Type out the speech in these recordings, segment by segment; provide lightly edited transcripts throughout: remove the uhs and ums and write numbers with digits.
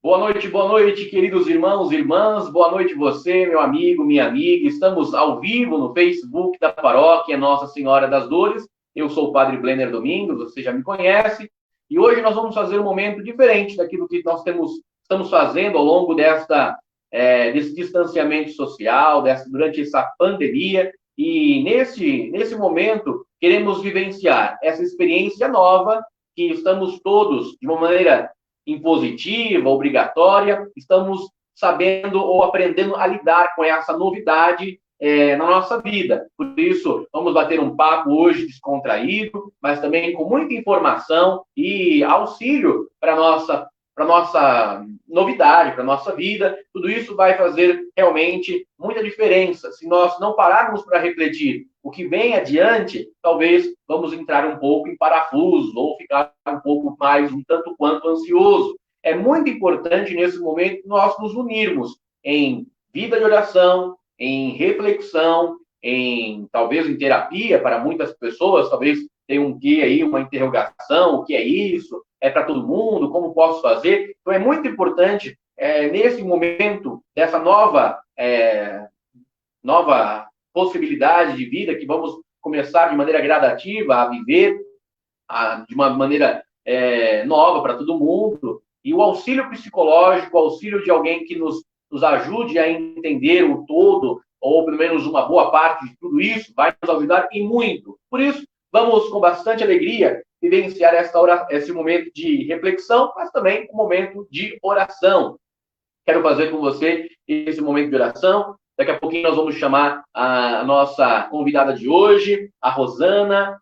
Boa noite, queridos irmãos e irmãs. Boa noite você, meu amigo, minha amiga. Estamos ao vivo no Facebook da Paróquia Nossa Senhora das Dores. Eu sou o Padre Blenner Domingos, você já me conhece. E hoje nós vamos fazer um momento diferente daquilo que estamos fazendo ao longo desse distanciamento social, durante essa pandemia. E nesse momento, queremos vivenciar essa experiência nova que estamos todos, de uma maneira impositiva, obrigatória, estamos sabendo ou aprendendo a lidar com essa novidade na nossa vida. Por isso, vamos bater um papo hoje descontraído, mas também com muita informação e auxílio para nossa novidade, para nossa vida. Tudo isso vai fazer realmente muita diferença. Se nós não pararmos para refletir o que vem adiante, talvez vamos entrar um pouco em parafuso ou ficar um pouco mais, um tanto quanto ansioso. É muito importante, nesse momento, nós nos unirmos em vida de oração, em reflexão, talvez em terapia para muitas pessoas, talvez tenha um quê aí, uma interrogação, o que é isso? É para todo mundo? Como posso fazer? Então, é muito importante, nesse momento, dessa nova possibilidade de vida que vamos começar de maneira gradativa a viver de uma maneira nova para todo mundo, e o auxílio psicológico, o auxílio de alguém que nos ajude a entender o todo, ou pelo menos uma boa parte de tudo isso, vai nos ajudar e muito. Por isso, vamos com bastante alegria vivenciar esse momento de reflexão, mas também um momento de oração. Quero fazer com você esse momento de oração. Daqui a pouquinho nós vamos chamar a nossa convidada de hoje, a Rosana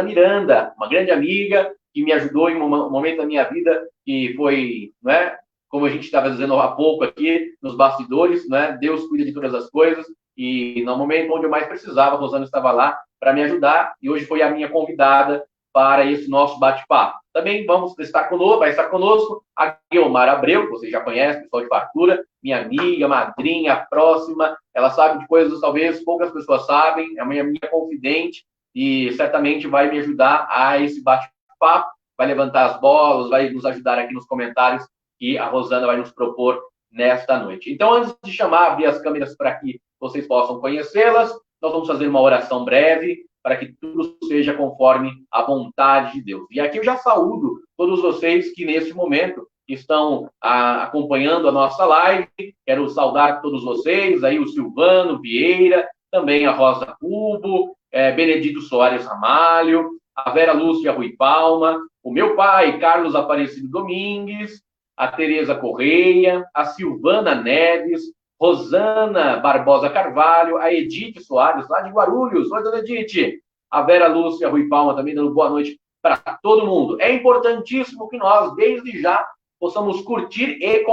Miranda, uma grande amiga que me ajudou em um momento da minha vida que foi, né, como a gente estava dizendo há pouco aqui, nos bastidores, né, Deus cuida de todas as coisas, e no momento onde eu mais precisava, a Rosana estava lá para me ajudar, e hoje foi a minha convidada para esse nosso bate-papo. Também vai estar conosco a Guiomar Abreu, que vocês já conhecem, pessoal de fartura, minha amiga, madrinha, próxima, ela sabe de coisas talvez poucas pessoas sabem, é minha confidente, e certamente vai me ajudar a esse bate-papo, vai levantar as bolas, vai nos ajudar aqui nos comentários que a Rosana vai nos propor nesta noite. Então, antes de abrir as câmeras para que vocês possam conhecê-las, nós vamos fazer uma oração breve para que tudo seja conforme a vontade de Deus. E aqui eu já saúdo todos vocês que nesse momento estão acompanhando a nossa live. Quero saudar todos vocês, aí o Silvano Vieira, também a Rosa Cubo, Benedito Soares Ramalho, a Vera Lúcia Rui Palma, o meu pai, Carlos Aparecido Domingues, a Tereza Correia, a Silvana Neves, Rosana Barbosa Carvalho, a Edith Soares, lá de Guarulhos. Oi, dona Edith. A Vera Lúcia Rui Palma também dando boa noite para todo mundo. É importantíssimo que nós, desde já, possamos curtir e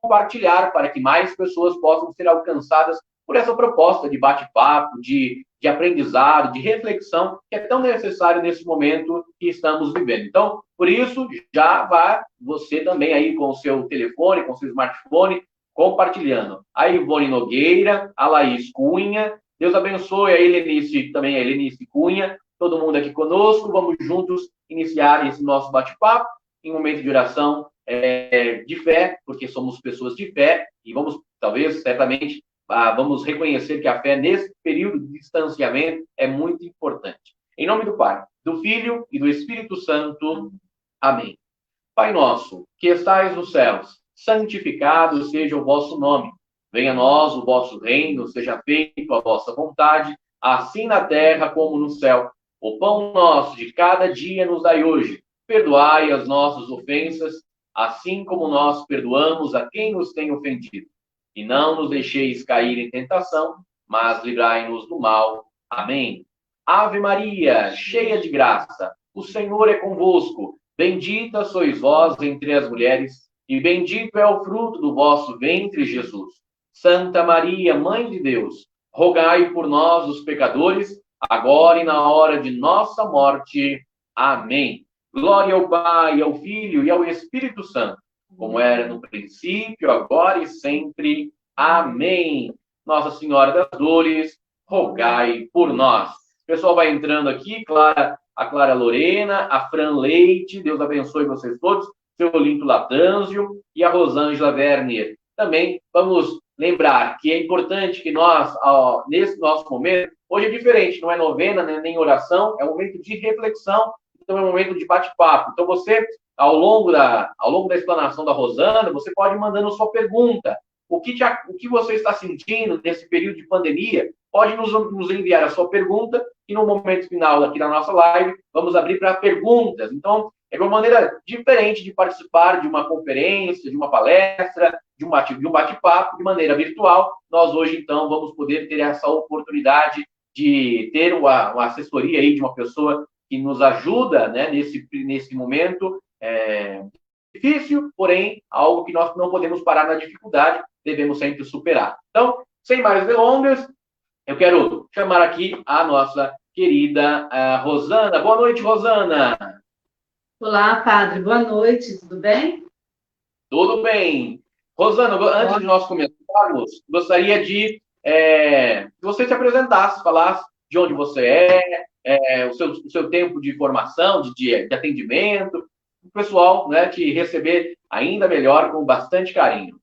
compartilhar para que mais pessoas possam ser alcançadas por essa proposta de bate-papo, de aprendizado, de reflexão, que é tão necessário nesse momento que estamos vivendo. Então, por isso, já vá você também aí com o seu telefone, com o seu smartphone, compartilhando. A Ivone Nogueira, a Laís Cunha, Deus abençoe a Helenice, também a Helenice Cunha, todo mundo aqui conosco, vamos juntos iniciar esse nosso bate-papo em um momento de oração de fé, porque somos pessoas de fé, e vamos, talvez, certamente, vamos reconhecer que a fé, nesse período de distanciamento, é muito importante. Em nome do Pai, do Filho e do Espírito Santo. Amém. Pai nosso, que estais nos céus, santificado seja o vosso nome. Venha a nós o vosso reino, seja feita a vossa vontade, assim na terra como no céu. O pão nosso de cada dia nos dai hoje. Perdoai as nossas ofensas, assim como nós perdoamos a quem nos tem ofendido. E não nos deixeis cair em tentação, mas livrai-nos do mal. Amém. Ave Maria, cheia de graça, o Senhor é convosco. Bendita sois vós entre as mulheres, e bendito é o fruto do vosso ventre, Jesus. Santa Maria, Mãe de Deus, rogai por nós, os pecadores, agora e na hora de nossa morte. Amém. Glória ao Pai, ao Filho e ao Espírito Santo, como era no princípio, agora e sempre. Amém. Nossa Senhora das Dores, rogai por nós. O pessoal vai entrando aqui, a Clara Lorena, a Fran Leite, Deus abençoe vocês todos. seu Olinto Latanzio e a Rosângela Werner. Também vamos lembrar que é importante que nós, nesse nosso momento, hoje é diferente, não é novena, né, nem oração, é um momento de reflexão, então é um momento de bate-papo. Então você, ao longo da explanação da Rosana, você pode ir mandando sua pergunta. O que você está sentindo nesse período de pandemia? Pode nos enviar a sua pergunta e no momento final aqui da nossa live, vamos abrir para perguntas. Então, é uma maneira diferente de participar de uma conferência, de uma palestra, de um bate-papo, de maneira virtual. Nós hoje, então, vamos poder ter essa oportunidade de ter uma assessoria aí de uma pessoa que nos ajuda, né, nesse momento difícil, porém, algo que nós não podemos parar na dificuldade, devemos sempre superar. Então, sem mais delongas, eu quero chamar aqui a nossa querida Rosana. Boa noite, Rosana. Olá, padre. Boa noite. Tudo bem? Tudo bem. Rosana, antes de nós começarmos, gostaria de que você se apresentasse, falasse de onde você o seu tempo de formação, de atendimento, o pessoal, né, te receber ainda melhor, com bastante carinho.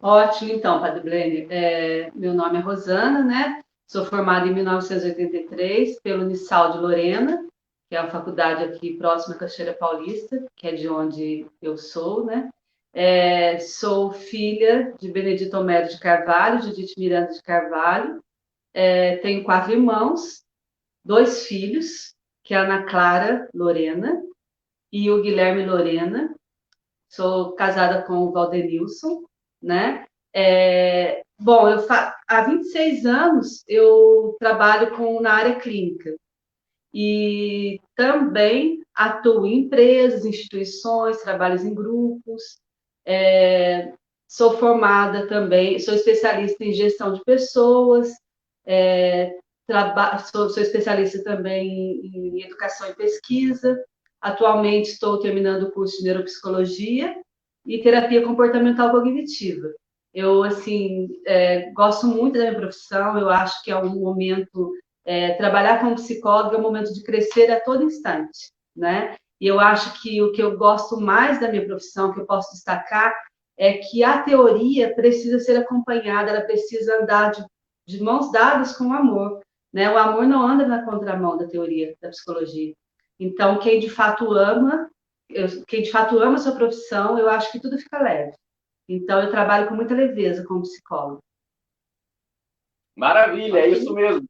Ótimo, então, padre Blender. Meu nome é Rosana, né? Sou formada em 1983 pelo Unisal de Lorena, que é uma faculdade aqui próxima à Cachoeira Paulista, que é de onde eu sou, né? Sou filha de Benedito Homero de Carvalho, Judite Miranda de Carvalho. Tenho 4 irmãos, 2 filhos, que é a Ana Clara Lorena e o Guilherme Lorena. Sou casada com o Valdenilson, né? Bom, há 26 anos eu trabalho na área clínica e também atuo em empresas, instituições, trabalhos em grupos. Sou formada também, sou especialista em gestão de pessoas, sou especialista também em educação e pesquisa. Atualmente estou terminando o curso de neuropsicologia e terapia comportamental cognitiva. Eu, assim, gosto muito da minha profissão, eu acho que é um momento, trabalhar como psicóloga é um momento de crescer a todo instante, né? E eu acho que o que eu gosto mais da minha profissão, que eu posso destacar, é que a teoria precisa ser acompanhada, ela precisa andar de mãos dadas com o amor, né? O amor não anda na contramão da teoria da psicologia. Então, quem de fato ama a sua profissão, eu acho que tudo fica leve. Então, eu trabalho com muita leveza como psicóloga. Maravilha, é isso mesmo.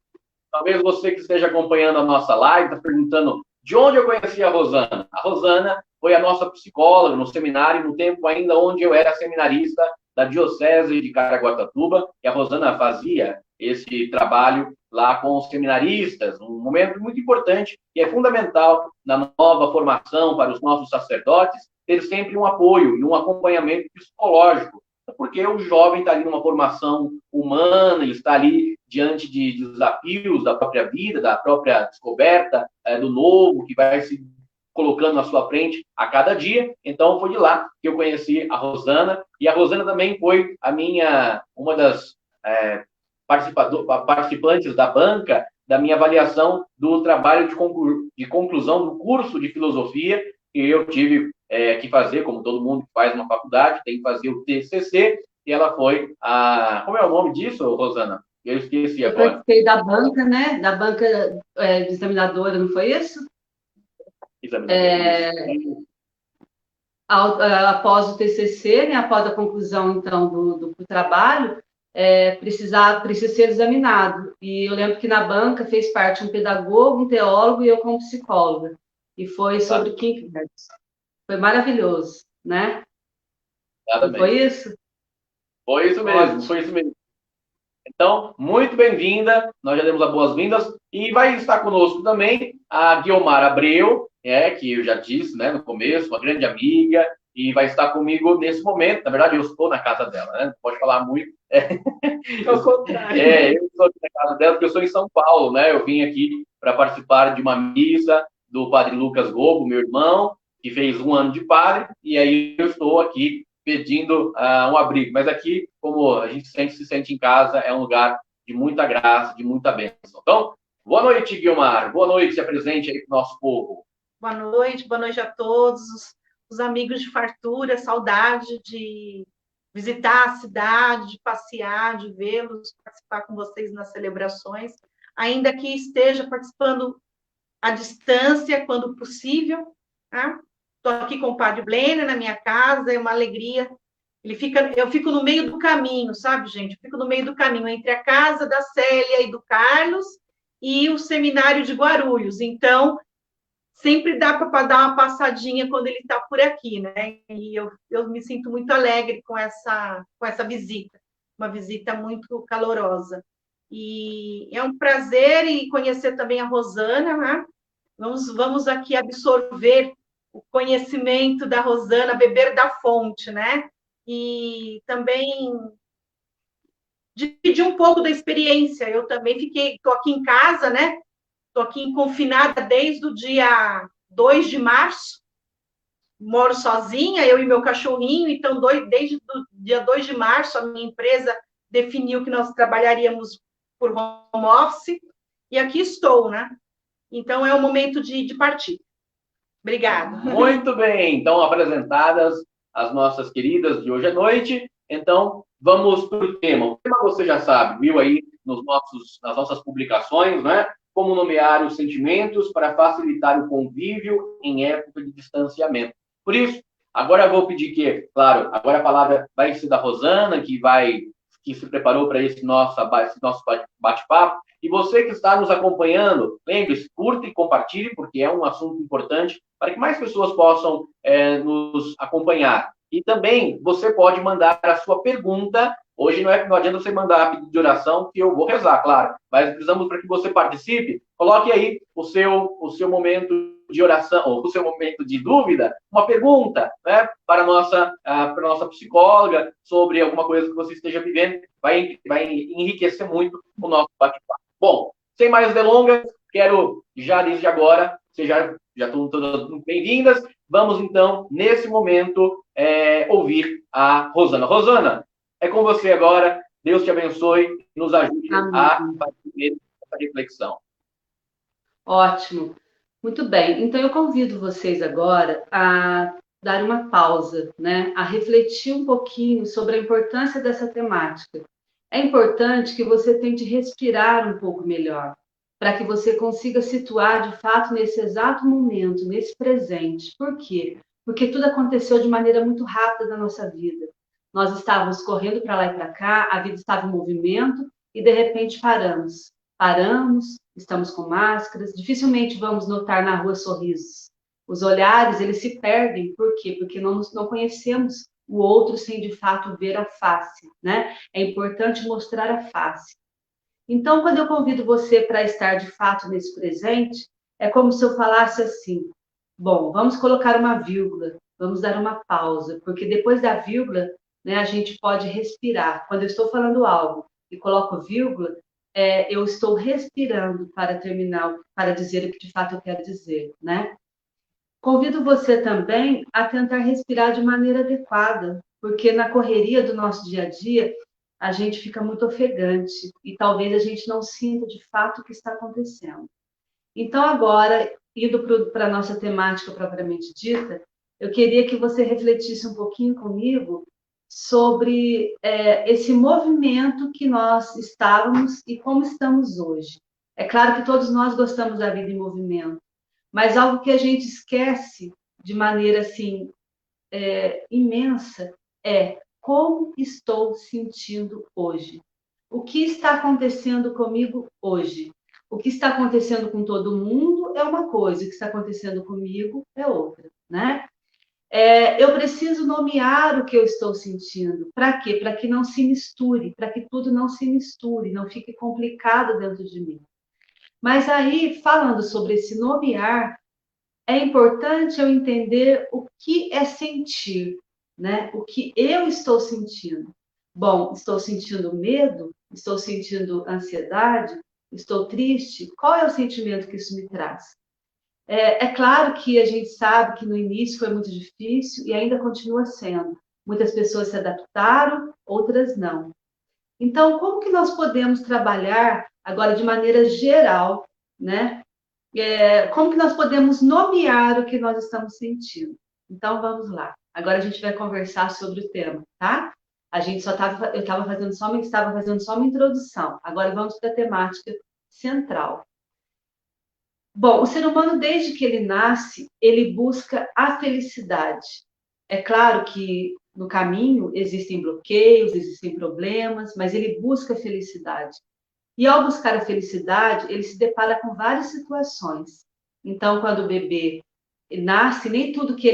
Talvez você que esteja acompanhando a nossa live está perguntando de onde eu conheci a Rosana. A Rosana foi a nossa psicóloga no seminário, no tempo ainda onde eu era seminarista da Diocese de Caraguatatuba, e a Rosana fazia esse trabalho lá com os seminaristas, um momento muito importante e é fundamental na nova formação para os nossos sacerdotes, ter sempre um apoio e um acompanhamento psicológico, porque o jovem está ali numa formação humana, ele está ali diante de desafios da própria vida, da própria descoberta do novo, que vai se colocando na sua frente a cada dia. Então, foi de lá que eu conheci a Rosana, e a Rosana também foi uma das participantes da banca da minha avaliação do trabalho de conclusão do curso de filosofia que eu tive que fazer, como todo mundo que faz uma faculdade, tem que fazer o TCC, e ela foi como é o nome disso, Rosana? Eu esqueci agora. Eu participei da banca, né? Da banca de examinadora, não foi isso? Após o TCC, né? Após a conclusão, então, do trabalho, precisa ser examinado. E eu lembro que na banca fez parte um pedagogo, um teólogo e eu como psicóloga. E foi sobre Kierkegaard. Foi maravilhoso, né? Foi isso? Foi isso mesmo, ótimo. Foi isso mesmo. Então, muito bem-vinda, nós já demos as boas-vindas, e vai estar conosco também a Guiomar Abreu, que eu já disse, né, no começo, uma grande amiga, e vai estar comigo nesse momento. Na verdade, eu estou na casa dela, né? Não pode falar muito. Ao contrário. Eu estou na casa dela, porque eu sou em São Paulo, né? Eu vim aqui para participar de uma missa do padre Lucas Gobo, meu irmão, que fez 1 ano de padre, e aí eu estou aqui pedindo um abrigo. Mas aqui, como a gente se sente em casa, é um lugar de muita graça, de muita bênção. Então, boa noite, Guiomar. Boa noite, se apresente aí para o nosso povo. Boa noite a todos os amigos de fartura, saudade de visitar a cidade, de passear, de vê-los, participar com vocês nas celebrações, ainda que esteja participando à distância, quando possível. Estou aqui com o Padre Blenner na minha casa, é uma alegria. Eu fico no meio do caminho, sabe, gente? Eu fico no meio do caminho entre a casa da Célia e do Carlos e o seminário de Guarulhos. Então, sempre dá para dar uma passadinha quando ele está por aqui, né? E eu me sinto muito alegre com essa visita, uma visita muito calorosa. E é um prazer e conhecer também a Rosana, né? Vamos aqui absorver o conhecimento da Rosana, beber da fonte, né? E também dividir um pouco da experiência. Eu também estou aqui em casa, né? Estou aqui confinada desde o dia 2 de março, moro sozinha, eu e meu cachorrinho, então desde o dia 2 de março a minha empresa definiu que nós trabalharíamos por home office, e aqui estou, né? Então é o momento de partir. Obrigada. Muito bem, então apresentadas as nossas queridas de hoje à noite, então vamos para o tema. O tema você já sabe, viu aí nas nossas publicações, né? Como nomear os sentimentos para facilitar o convívio em época de distanciamento. Por isso, agora eu vou pedir que, claro, agora a palavra vai ser da Rosana, que se preparou para esse nosso bate-papo. E você que está nos acompanhando, lembre-se, curta e compartilhe, porque é um assunto importante para que mais pessoas possam nos acompanhar. E também você pode mandar a sua pergunta. Hoje não adianta você mandar pedido de oração, que eu vou rezar, claro. Mas precisamos, para que você participe, coloque aí o seu momento de oração, ou o seu momento de dúvida, uma pergunta, né, para a nossa psicóloga sobre alguma coisa que você esteja vivendo. Vai enriquecer muito o nosso bate-papo. Bom, sem mais delongas, quero já desde agora, vocês já estão todas muito bem-vindas. Vamos, então, nesse momento, ouvir a Rosana. Rosana, é com você agora. Deus te abençoe e nos ajude a fazer essa reflexão. Ótimo. Muito bem. Então, eu convido vocês agora a dar uma pausa, né? A refletir um pouquinho sobre a importância dessa temática. É importante que você tente respirar um pouco melhor, para que você consiga situar, de fato, nesse exato momento, nesse presente. Por quê? Porque tudo aconteceu de maneira muito rápida na nossa vida. Nós estávamos correndo para lá e para cá, a vida estava em movimento e, de repente, paramos. Paramos, estamos com máscaras, dificilmente vamos notar na rua sorrisos. Os olhares, eles se perdem. Por quê? Porque não conhecemos o outro sem, de fato, ver a face, né? É importante mostrar a face. Então, quando eu convido você para estar, de fato, nesse presente, é como se eu falasse assim: bom, vamos colocar uma vírgula, vamos dar uma pausa, porque depois da vírgula, né, a gente pode respirar. Quando eu estou falando algo e coloco vírgula, eu estou respirando para terminar, para dizer o que de fato eu quero dizer, né? Convido você também a tentar respirar de maneira adequada, porque na correria do nosso dia a dia, a gente fica muito ofegante e talvez a gente não sinta de fato o que está acontecendo. Então, agora, indo para a nossa temática propriamente dita, eu queria que você refletisse um pouquinho comigo sobre esse movimento que nós estávamos e como estamos hoje. É claro que todos nós gostamos da vida em movimento, mas algo que a gente esquece de maneira assim imensa é como estou sentindo hoje. O que está acontecendo comigo hoje? O que está acontecendo com todo mundo é uma coisa, o que está acontecendo comigo é outra, né? Eu preciso nomear o que eu estou sentindo. Para quê? Para que não se misture, para que tudo não se misture, não fique complicado dentro de mim. Mas aí, falando sobre esse nomear, é importante eu entender o que é sentir, né? O que eu estou sentindo. Bom, estou sentindo medo? Estou sentindo ansiedade? Estou triste? Qual é o sentimento que isso me traz? É claro que a gente sabe que no início foi muito difícil e ainda continua sendo. Muitas pessoas se adaptaram, outras não. Então, como que nós podemos trabalhar agora de maneira geral, né? Como que nós podemos nomear o que nós estamos sentindo? Então, vamos lá. Agora a gente vai conversar sobre o tema, tá? Eu estava fazendo só uma introdução. Agora vamos para a temática central. Bom, o ser humano, desde que ele nasce, ele busca a felicidade. É claro que no caminho existem bloqueios, existem problemas, mas ele busca a felicidade. E ao buscar a felicidade, ele se depara com várias situações. Então, quando o bebê nasce, nem tudo que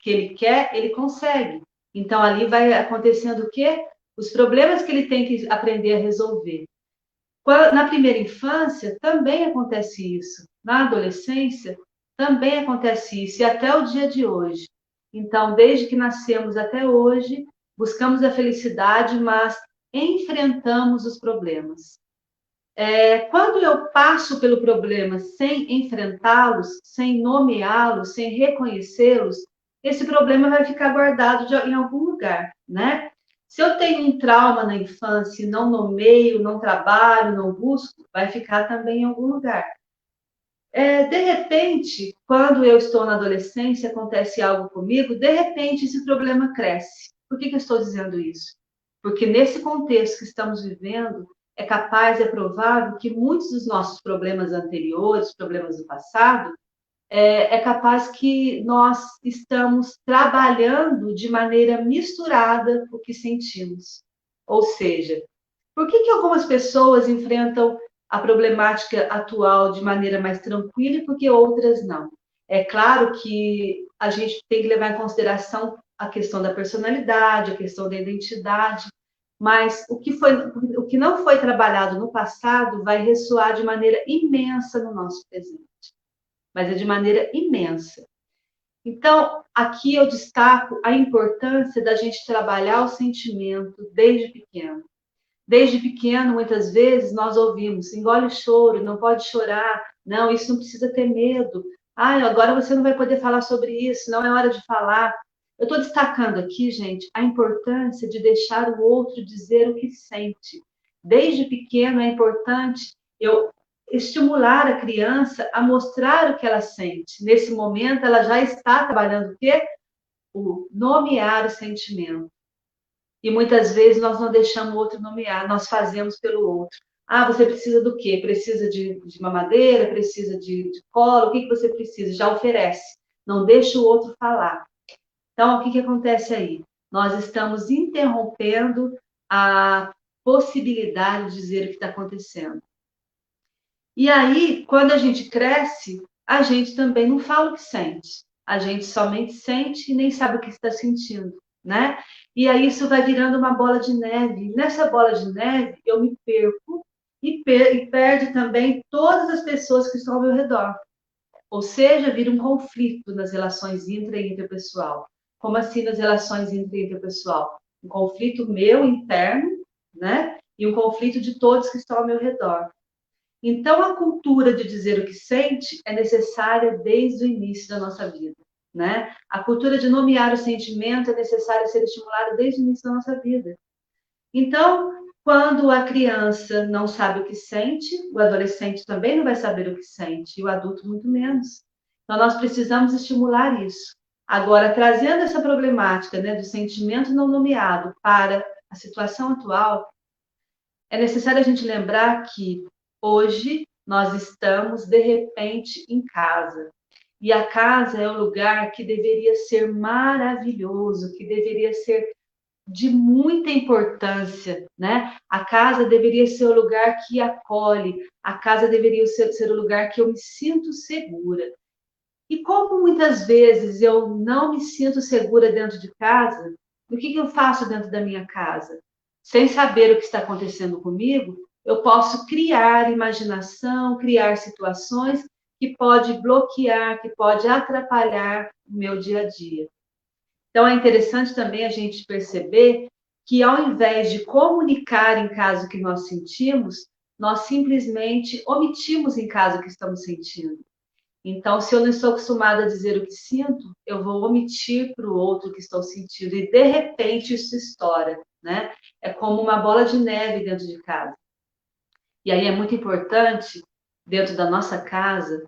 ele quer, ele consegue. Então, ali vai acontecendo o quê? Os problemas que ele tem que aprender a resolver. Na primeira infância, também acontece isso. Na adolescência, também acontece isso. E até o dia de hoje. Então, desde que nascemos até hoje, buscamos a felicidade, mas enfrentamos os problemas. Quando eu passo pelo problema sem enfrentá-los, sem nomeá-los, sem reconhecê-los, esse problema vai ficar guardado em algum lugar, né? Se eu tenho um trauma na infância e não nomeio, não trabalho, não busco, vai ficar também em algum lugar. De repente, quando eu estou na adolescência, acontece algo comigo, de repente esse problema cresce. Por que eu estou dizendo isso? Porque nesse contexto que estamos vivendo, é provável que muitos dos nossos problemas anteriores, problemas do passado, é capaz que nós estamos trabalhando de maneira misturada o que sentimos. Ou seja, por que algumas pessoas enfrentam a problemática atual de maneira mais tranquila e por que outras não? É claro que a gente tem que levar em consideração a questão da personalidade, a questão da identidade, mas o que não foi trabalhado no passado vai ressoar de maneira imensa no nosso presente. Mas é de maneira imensa. Então, aqui eu destaco a importância da gente trabalhar o sentimento desde pequeno. Desde pequeno, muitas vezes, nós ouvimos, engole o choro, não pode chorar, não, isso não precisa ter medo. Agora você não vai poder falar sobre isso, não é hora de falar. Eu estou destacando aqui, gente, a importância de deixar o outro dizer o que sente. Desde pequeno é importante eu estimular a criança a mostrar o que ela sente. Nesse momento, ela já está trabalhando o quê? O nomear o sentimento. E muitas vezes nós não deixamos o outro nomear, nós fazemos pelo outro. Você precisa do quê? Precisa de mamadeira? Precisa de colo? O que você precisa? Já oferece. Não deixa o outro falar. Então, o que acontece aí? Nós estamos interrompendo a possibilidade de dizer o que está acontecendo. E aí, quando a gente cresce, a gente também não fala o que sente. A gente somente sente e nem sabe o que está sentindo, né? E aí isso vai virando uma bola de neve. E nessa bola de neve, eu me perco e perde também todas as pessoas que estão ao meu redor. Ou seja, vira um conflito nas relações intra e interpessoal. Como assim nas relações intra e interpessoal? Um conflito meu interno, né? E um conflito de todos que estão ao meu redor. Então, a cultura de dizer o que sente é necessária desde o início da nossa vida, né? A cultura de nomear o sentimento é necessária ser estimulada desde o início da nossa vida. Então, quando a criança não sabe o que sente, o adolescente também não vai saber o que sente, e o adulto muito menos. Então, nós precisamos estimular isso. Agora, trazendo essa problemática, né, do sentimento não nomeado para a situação atual, é necessário a gente lembrar que hoje nós estamos, de repente, em casa. E a casa é o lugar que deveria ser maravilhoso, que deveria ser de muita importância, né? A casa deveria ser o lugar que acolhe, a casa deveria ser o lugar que eu me sinto segura. E como muitas vezes eu não me sinto segura dentro de casa, o que eu faço dentro da minha casa? Sem saber o que está acontecendo comigo, eu posso criar imaginação, criar situações que pode bloquear, que pode atrapalhar o meu dia a dia. Então, é interessante também a gente perceber que, ao invés de comunicar em casa o que nós sentimos, nós simplesmente omitimos em casa o que estamos sentindo. Então, se eu não estou acostumada a dizer o que sinto, eu vou omitir para o outro o que estou sentindo e, de repente, isso estoura, né? É como uma bola de neve dentro de casa. E aí é muito importante, dentro da nossa casa,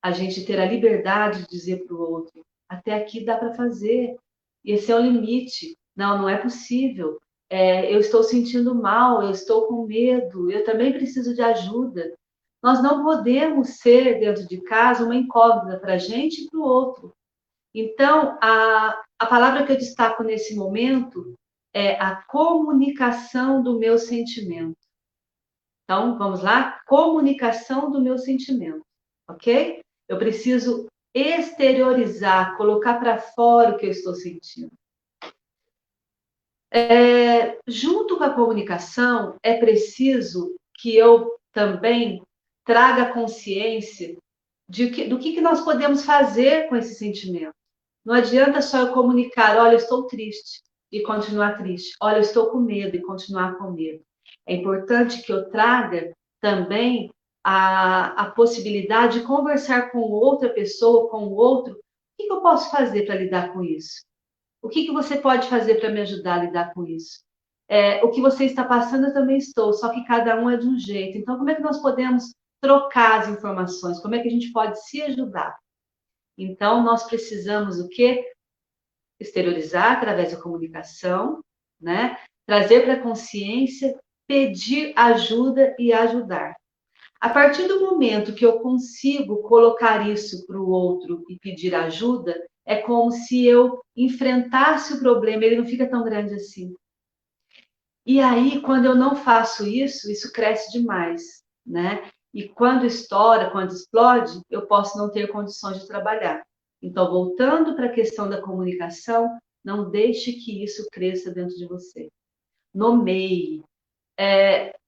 a gente ter a liberdade de dizer para o outro até aqui dá para fazer, esse é o limite, não é possível, eu estou sentindo mal, eu estou com medo, eu também preciso de ajuda. Nós não podemos ser, dentro de casa, uma incógnita para a gente e para o outro. Então, a palavra que eu destaco nesse momento é a comunicação do meu sentimento. Então, vamos lá? Comunicação do meu sentimento, ok? Eu preciso exteriorizar, colocar para fora o que eu estou sentindo. Junto com a comunicação, é preciso que eu também traga consciência do que nós podemos fazer com esse sentimento. Não adianta só eu comunicar, olha, eu estou triste, e continuar triste. Olha, eu estou com medo, e continuar com medo. É importante que eu traga também a possibilidade de conversar com outra pessoa, com o outro. O que eu posso fazer para lidar com isso? O que você pode fazer para me ajudar a lidar com isso? O que você está passando, eu também estou, só que cada um é de um jeito. Então, como é que nós podemos trocar as informações? Como é que a gente pode se ajudar? Então, nós precisamos o quê? Exteriorizar através da comunicação, né? Trazer para a consciência, pedir ajuda e ajudar. A partir do momento que eu consigo colocar isso para o outro e pedir ajuda, é como se eu enfrentasse o problema, ele não fica tão grande assim. E aí, quando eu não faço isso, isso cresce demais, né? E quando estoura, quando explode, eu posso não ter condições de trabalhar. Então, voltando para a questão da comunicação, não deixe que isso cresça dentro de você. Nomeie.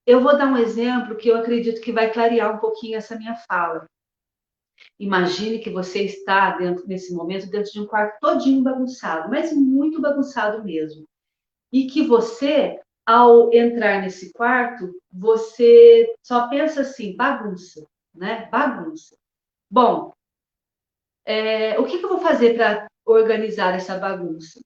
Eu vou dar um exemplo que eu acredito que vai clarear um pouquinho essa minha fala. Imagine que você está nesse momento dentro de um quarto todinho bagunçado, mas muito bagunçado mesmo. E que você, ao entrar nesse quarto, você só pensa assim, bagunça, né? Bagunça. Bom, o que eu vou fazer para organizar essa bagunça?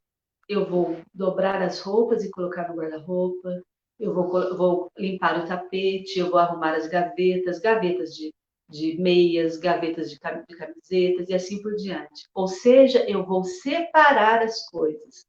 Eu vou dobrar as roupas e colocar no guarda-roupa, eu vou limpar o tapete, eu vou arrumar as gavetas, gavetas de meias, gavetas de camisetas e assim por diante. Ou seja, eu vou separar as coisas.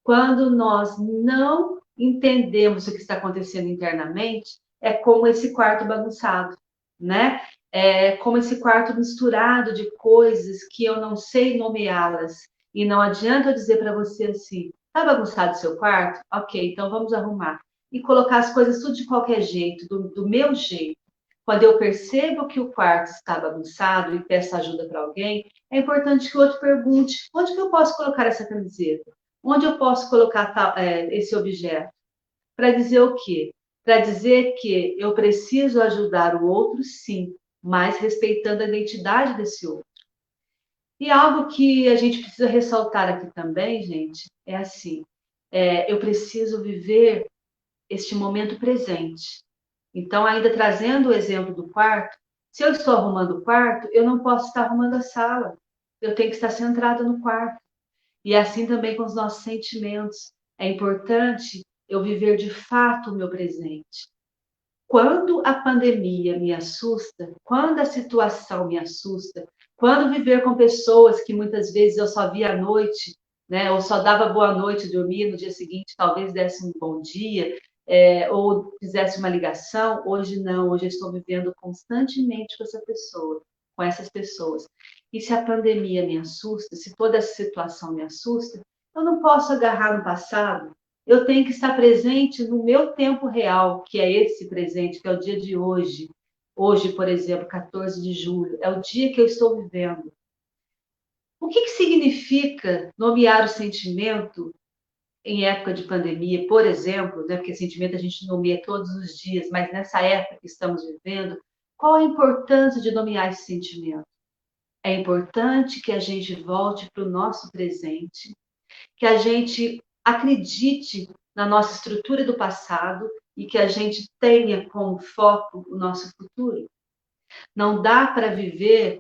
Quando nós não entendemos o que está acontecendo internamente, é como esse quarto bagunçado, né? É como esse quarto misturado de coisas que eu não sei nomeá-las. E não adianta eu dizer para você assim, tá bagunçado o seu quarto? Ok, então vamos arrumar. E colocar as coisas tudo de qualquer jeito, do meu jeito. Quando eu percebo que o quarto está bagunçado e peço ajuda para alguém, é importante que o outro pergunte, onde que eu posso colocar essa camiseta? Onde eu posso colocar esse objeto? Para dizer o quê? Para dizer que eu preciso ajudar o outro, sim, mas respeitando a identidade desse outro. E algo que a gente precisa ressaltar aqui também, gente, é assim, eu preciso viver este momento presente. Então, ainda trazendo o exemplo do quarto, se eu estou arrumando o quarto, eu não posso estar arrumando a sala. Eu tenho que estar centrada no quarto. E assim também com os nossos sentimentos. É importante eu viver de fato o meu presente. Quando a pandemia me assusta, quando a situação me assusta, quando viver com pessoas que muitas vezes eu só via à noite, né, ou só dava boa noite, dormia, no dia seguinte talvez desse um bom dia, ou fizesse uma ligação, hoje não, hoje eu estou vivendo constantemente com essa pessoa, com essas pessoas. E se a pandemia me assusta, se toda essa situação me assusta, eu não posso agarrar no passado, eu tenho que estar presente no meu tempo real, que é esse presente, que é o dia de hoje. Hoje, por exemplo, 14 de julho, é o dia que eu estou vivendo. O que significa nomear o sentimento em época de pandemia, por exemplo, né, porque sentimento a gente nomeia todos os dias, mas nessa época que estamos vivendo, qual a importância de nomear esse sentimento? É importante que a gente volte para o nosso presente, que a gente acredite na nossa estrutura do passado e que a gente tenha como foco o nosso futuro. Não dá para viver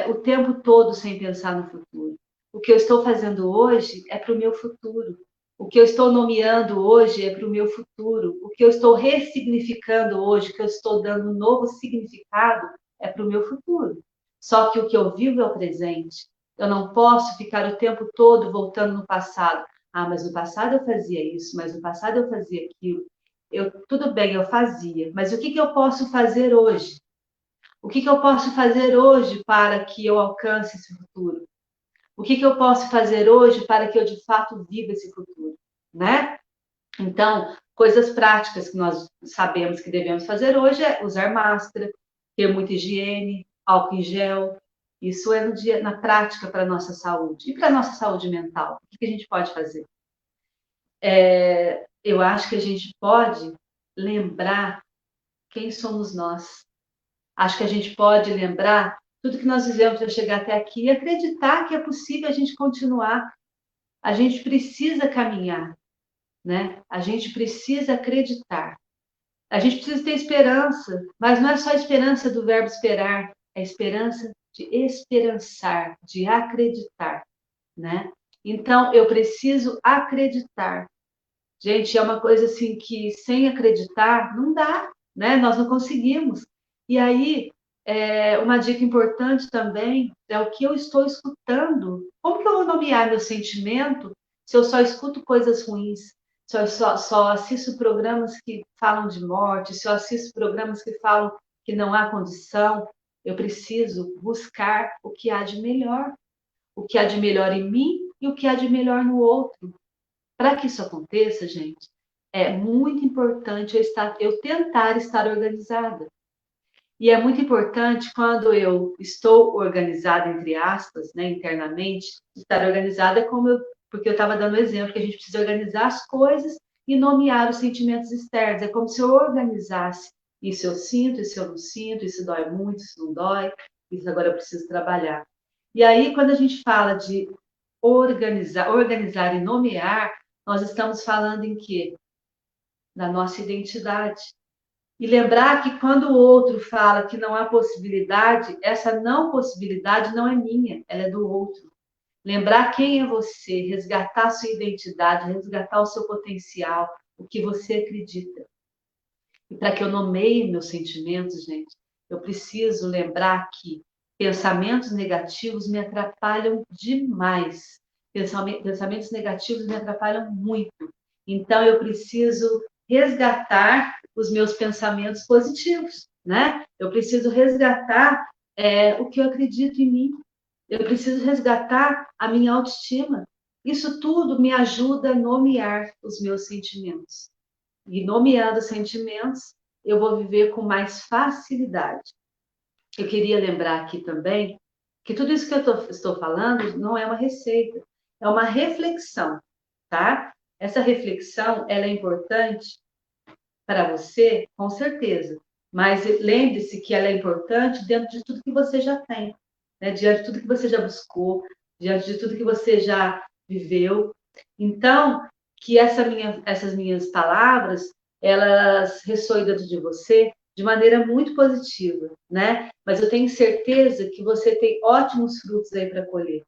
o tempo todo sem pensar no futuro. O que eu estou fazendo hoje é para o meu futuro. O que eu estou nomeando hoje é para o meu futuro. O que eu estou ressignificando hoje, o que eu estou dando um novo significado, é para o meu futuro. Só que o que eu vivo é o presente. Eu não posso ficar o tempo todo voltando no passado. Ah, mas no passado eu fazia isso, mas no passado eu fazia aquilo. Tudo bem, eu fazia, mas o que eu posso fazer hoje? O que eu posso fazer hoje para que eu alcance esse futuro? O que eu posso fazer hoje para que eu, de fato, viva esse futuro, né? Então, coisas práticas que nós sabemos que devemos fazer hoje é usar máscara, ter muita higiene, álcool em gel. Isso é na prática para a nossa saúde. E para a nossa saúde mental, o que a gente pode fazer? Eu acho que a gente pode lembrar quem somos nós. Acho que a gente pode lembrar tudo que nós vivemos para chegar até aqui e acreditar que é possível a gente continuar. A gente precisa caminhar, né? A gente precisa acreditar. A gente precisa ter esperança, mas não é só a esperança do verbo esperar, é a esperança de esperançar, de acreditar, né? Então, eu preciso acreditar. Gente, é uma coisa assim que sem acreditar não dá, né? Nós não conseguimos. E aí, uma dica importante também é o que eu estou escutando. Como que eu vou nomear meu sentimento se eu só escuto coisas ruins? Se eu só assisto programas que falam de morte, se eu assisto programas que falam que não há condição, eu preciso buscar o que há de melhor. O que há de melhor em mim e o que há de melhor no outro. Para que isso aconteça, gente, é muito importante eu tentar estar organizada. E é muito importante quando eu estou organizada, entre aspas, né, internamente, estar organizada porque eu estava dando o exemplo que a gente precisa organizar as coisas e nomear os sentimentos externos. É como se eu organizasse isso eu sinto, isso eu não sinto, isso dói muito, isso não dói, isso agora eu preciso trabalhar. E aí, quando a gente fala de organizar e nomear, nós estamos falando em quê? Da nossa identidade. E lembrar que quando o outro fala que não há possibilidade, essa não possibilidade não é minha, ela é do outro. Lembrar quem é você, resgatar a sua identidade, resgatar o seu potencial, o que você acredita. E para que eu nomeie meus sentimentos, gente, eu preciso lembrar que pensamentos negativos me atrapalham demais. Pensamentos negativos me atrapalham muito. Então, eu preciso resgatar os meus pensamentos positivos, né? Eu preciso resgatar o que eu acredito em mim. Eu preciso resgatar a minha autoestima. Isso tudo me ajuda a nomear os meus sentimentos. E nomeando sentimentos, eu vou viver com mais facilidade. Eu queria lembrar aqui também que tudo isso que eu estou falando não é uma receita, é uma reflexão, tá? Essa reflexão, ela é importante para você, com certeza, mas lembre-se que ela é importante dentro de tudo que você já tem, né? Diante de tudo que você já buscou, diante de tudo que você já viveu. Então, que essas minhas palavras, elas ressoem dentro de você de maneira muito positiva, né? Mas eu tenho certeza que você tem ótimos frutos aí para colher.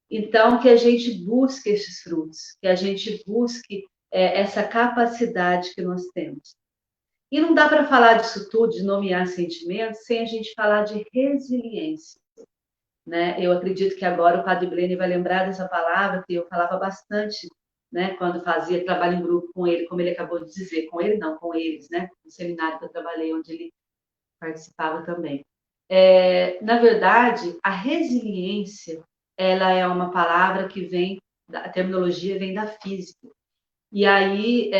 Então, que a gente busque esses frutos, que a gente busque essa capacidade que nós temos. E não dá para falar disso tudo, de nomear sentimentos, sem a gente falar de resiliência, né? Eu acredito que agora o Padre Blene vai lembrar dessa palavra, que eu falava bastante, né? Quando fazia trabalho em grupo com ele, como ele acabou de dizer, com ele não, com eles, né? No seminário que eu trabalhei, onde ele participava também. Na verdade, a resiliência, ela é uma palavra que vem, a terminologia vem da física. E aí,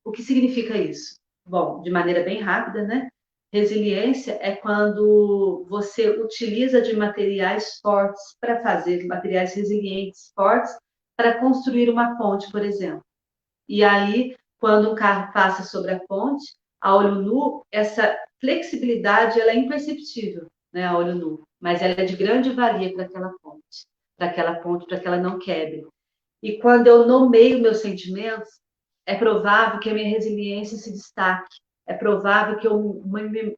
o que significa isso? Bom, de maneira bem rápida, né? Resiliência é quando você utiliza de materiais fortes para fazer, materiais resilientes, fortes, para construir uma ponte, por exemplo. E aí, quando um carro passa sobre a ponte, a olho nu, essa flexibilidade ela é imperceptível, né, a olho nu, mas ela é de grande valia para aquela ponte, para que ela não quebre. E quando eu nomeio meus sentimentos, é provável que a minha resiliência se destaque, é provável que eu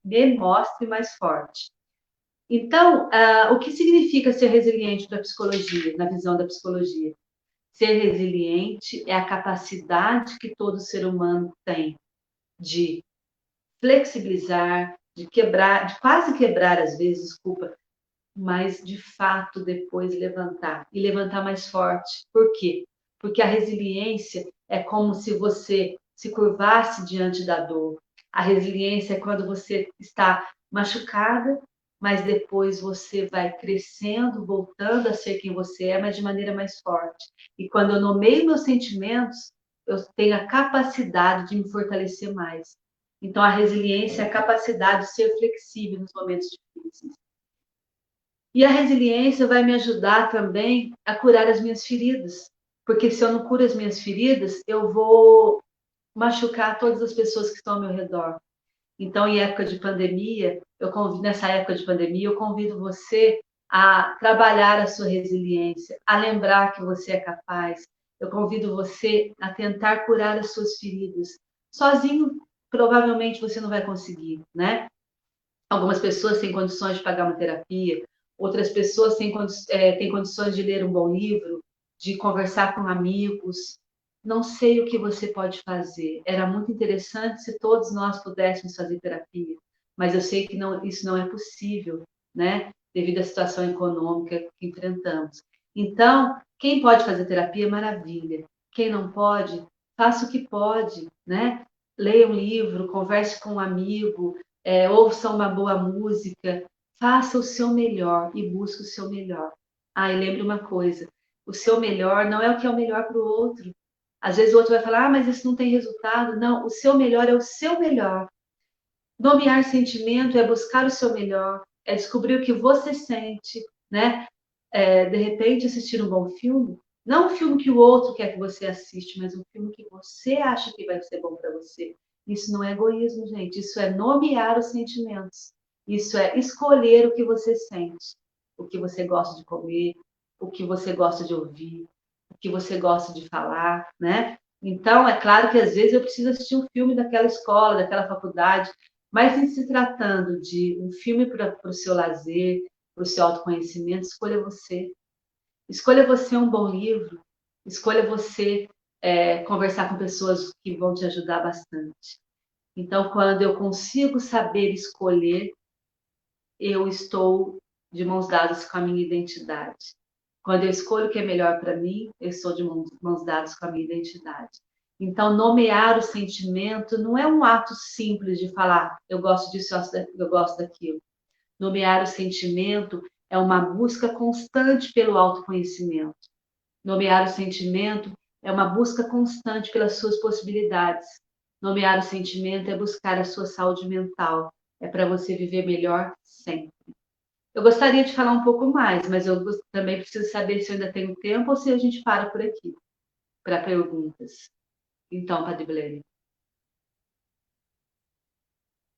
me mostre mais forte. Então, o que significa ser resiliente para a psicologia, na visão da psicologia? Ser resiliente é a capacidade que todo ser humano tem de flexibilizar, de quebrar, de quase quebrar, às vezes, desculpa, mas de fato depois levantar e levantar mais forte. Por quê? Porque a resiliência é como se você se curvasse diante da dor. A resiliência é quando você está machucada, mas depois você vai crescendo, voltando a ser quem você é, mas de maneira mais forte. E quando eu nomeio meus sentimentos, eu tenho a capacidade de me fortalecer mais. Então, a resiliência é a capacidade de ser flexível nos momentos difíceis. E a resiliência vai me ajudar também a curar as minhas feridas. Porque se eu não curo as minhas feridas, eu vou machucar todas as pessoas que estão ao meu redor. Então, em época de pandemia, nessa época de pandemia, eu convido você a trabalhar a sua resiliência, a lembrar que você é capaz. Eu convido você a tentar curar as suas feridas. Sozinho, provavelmente você não vai conseguir, né? Algumas pessoas têm condições de pagar uma terapia, outras pessoas têm condições de ler um bom livro, de conversar com amigos. Não sei o que você pode fazer. Era muito interessante se todos nós pudéssemos fazer terapia, mas eu sei que isso não é possível, né? Devido à situação econômica que enfrentamos. Então, quem pode fazer terapia, maravilha. Quem não pode, faça o que pode, né? Leia um livro, converse com um amigo, ouça uma boa música, faça o seu melhor e busque o seu melhor. Ah, e lembre uma coisa, o seu melhor não é o que é o melhor para o outro. Às vezes o outro vai falar, mas isso não tem resultado. Não, o seu melhor é o seu melhor. Nomear sentimento é buscar o seu melhor, é descobrir o que você sente, né? De repente assistir um bom filme, não um filme que o outro quer que você assiste, mas um filme que você acha que vai ser bom para você. Isso não é egoísmo, gente. Isso é nomear os sentimentos. Isso é escolher o que você sente, o que você gosta de comer, o que você gosta de ouvir, o que você gosta de falar, né? Então, é claro que às vezes eu preciso assistir um filme daquela escola, daquela faculdade, mas em se tratando de um filme para o seu lazer, para o seu autoconhecimento, escolha você. Escolha você um bom livro, escolha você conversar com pessoas que vão te ajudar bastante. Então, quando eu consigo saber escolher, eu estou de mãos dadas com a minha identidade. Quando eu escolho o que é melhor para mim, eu estou de mãos dadas com a minha identidade. Então, nomear o sentimento não é um ato simples de falar, eu gosto disso, eu gosto daquilo. Nomear o sentimento é uma busca constante pelo autoconhecimento. Nomear o sentimento é uma busca constante pelas suas possibilidades. Nomear o sentimento é buscar a sua saúde mental. É para você viver melhor sempre. Eu gostaria de falar um pouco mais, mas eu também preciso saber se eu ainda tenho tempo ou se a gente para por aqui para perguntas. Então, Padre Blaine.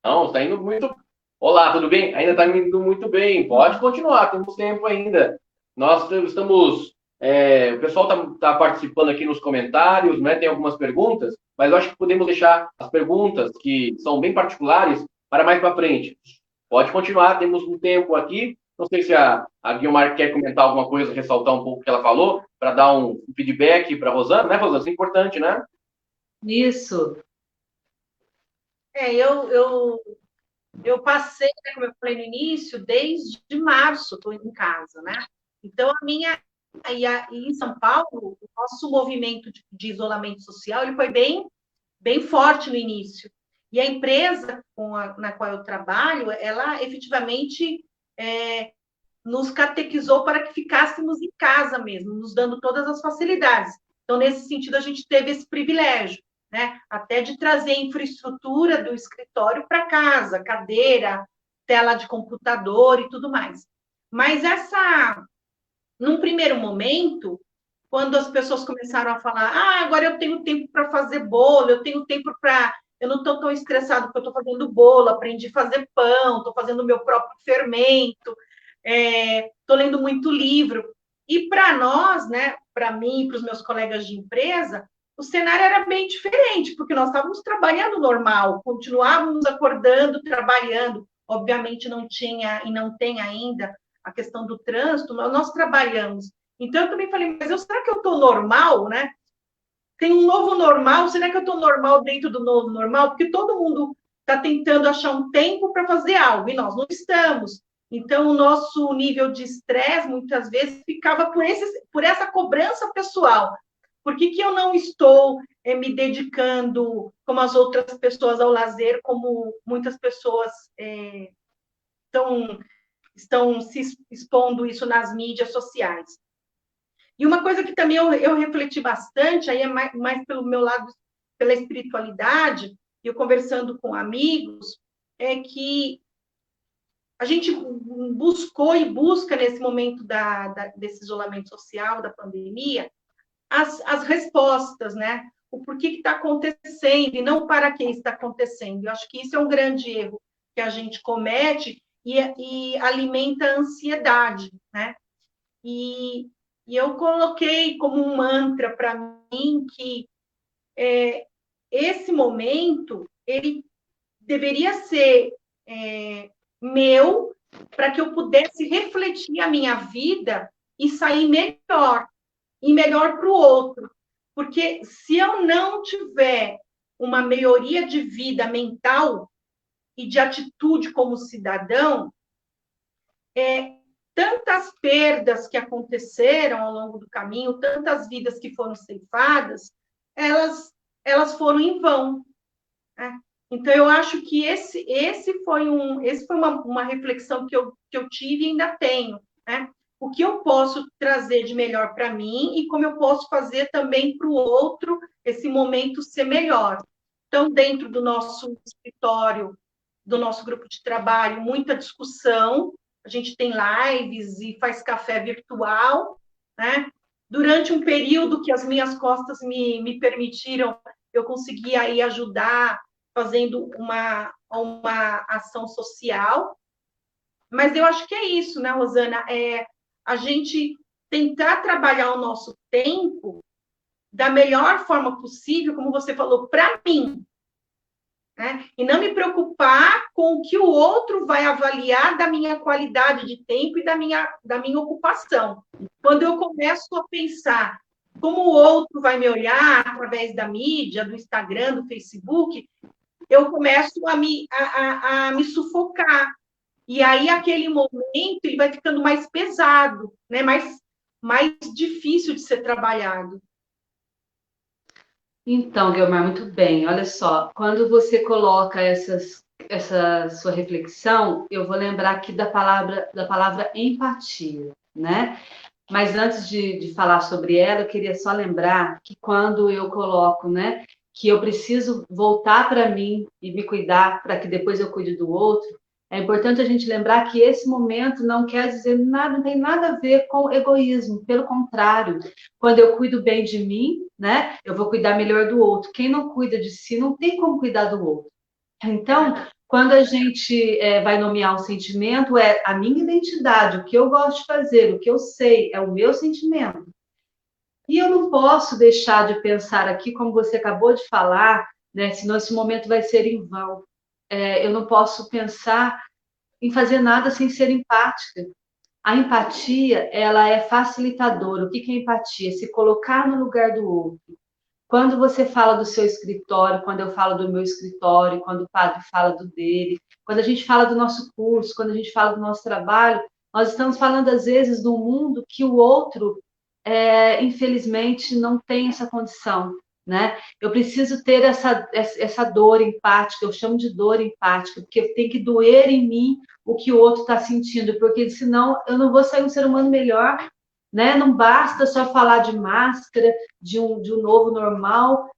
Não, está indo muito. Olá, tudo bem? Ainda está indo muito bem. Pode continuar, temos tempo ainda. Nós estamos. O pessoal está participando aqui nos comentários, né? Tem algumas perguntas, mas eu acho que podemos deixar as perguntas, que são bem particulares, para mais para frente. Pode continuar, temos um tempo aqui. Não sei se a Guilmar quer comentar alguma coisa, ressaltar um pouco o que ela falou, para dar um feedback para a Rosana, né, Rosana? Isso é importante, né? Isso. Eu passei, né, como eu falei no início, desde março estou em casa, né? Então, e em São Paulo, o nosso movimento de isolamento social ele foi bem forte no início. E a empresa na qual eu trabalho, ela efetivamente nos catequizou para que ficássemos em casa mesmo, nos dando todas as facilidades. Então, nesse sentido, a gente teve esse privilégio, né? Até de trazer infraestrutura do escritório para casa, cadeira, tela de computador e tudo mais. Mas num primeiro momento, quando as pessoas começaram a falar, agora eu tenho tempo para fazer bolo, eu tenho tempo para... Eu não estou tão estressado porque eu estou fazendo bolo, aprendi a fazer pão, estou fazendo o meu próprio fermento, estou lendo muito livro. E para nós, né, para mim e para os meus colegas de empresa, o cenário era bem diferente, porque nós estávamos trabalhando normal, continuávamos acordando, trabalhando. Obviamente não tinha e não tem ainda a questão do trânsito, nós trabalhamos. Então, eu também falei, mas será que eu estou normal, né? Tem um novo normal, será que eu estou normal dentro do novo normal? Porque todo mundo está tentando achar um tempo para fazer algo, e nós não estamos. Então, o nosso nível de estresse, muitas vezes, ficava por essa cobrança pessoal. Por que eu não estou me dedicando, como as outras pessoas, ao lazer, como muitas pessoas estão se expondo isso nas mídias sociais? E uma coisa que também eu refleti bastante, aí é mais pelo meu lado, pela espiritualidade, eu conversando com amigos, é que a gente buscou e busca, nesse momento desse isolamento social, da pandemia, as respostas, né? O porquê que está acontecendo e não para que está acontecendo. Eu acho que isso é um grande erro que a gente comete e alimenta a ansiedade, né? E eu coloquei como um mantra para mim que esse momento ele deveria ser meu, para que eu pudesse refletir a minha vida e sair melhor, e melhor para o outro. Porque se eu não tiver uma melhoria de vida mental e de atitude como cidadão, tantas perdas que aconteceram ao longo do caminho, tantas vidas que foram ceifadas, elas foram em vão, né? Então, eu acho que esse foi uma reflexão que eu tive e ainda tenho, né? O que eu posso trazer de melhor para mim e como eu posso fazer também para o outro esse momento ser melhor. Então, dentro do nosso escritório, do nosso grupo de trabalho, muita discussão, a gente tem lives e faz café virtual, né? Durante um período que as minhas costas me permitiram, eu consegui aí ajudar fazendo uma ação social. Mas eu acho que é isso, né, Rosana? A gente tentar trabalhar o nosso tempo da melhor forma possível, como você falou, para mim, né? E não me preocupar com o que o outro vai avaliar da minha qualidade de tempo e da minha ocupação. Quando eu começo a pensar como o outro vai me olhar através da mídia, do Instagram, do Facebook, eu começo a me sufocar. E aí, aquele momento, ele vai ficando mais pesado, né? mais difícil de ser trabalhado. Então, Guilmar, muito bem. Olha só, quando você coloca essa sua reflexão, eu vou lembrar aqui da palavra empatia, né? Mas antes de falar sobre ela, eu queria só lembrar que quando eu coloco, né, que eu preciso voltar para mim e me cuidar para que depois eu cuide do outro, é importante a gente lembrar que esse momento não quer dizer nada, não tem nada a ver com egoísmo. Pelo contrário, quando eu cuido bem de mim, né, eu vou cuidar melhor do outro. Quem não cuida de si não tem como cuidar do outro. Então, quando a gente vai nomear um sentimento, é a minha identidade, o que eu gosto de fazer, o que eu sei, é o meu sentimento. E eu não posso deixar de pensar aqui, como você acabou de falar, né, senão esse momento vai ser em vão. Eu não posso pensar em fazer nada sem ser empática. A empatia, ela é facilitadora. O que é empatia? Se colocar no lugar do outro. Quando você fala do seu escritório, quando eu falo do meu escritório, quando o padre fala do dele, quando a gente fala do nosso curso, quando a gente fala do nosso trabalho, nós estamos falando, às vezes, de um mundo que o outro, infelizmente, não tem essa condição, né? Eu preciso ter essa dor empática, eu chamo de dor empática, porque tem que doer em mim o que o outro está sentindo, porque senão eu não vou sair um ser humano melhor, né? Não basta só falar de máscara, de um novo normal,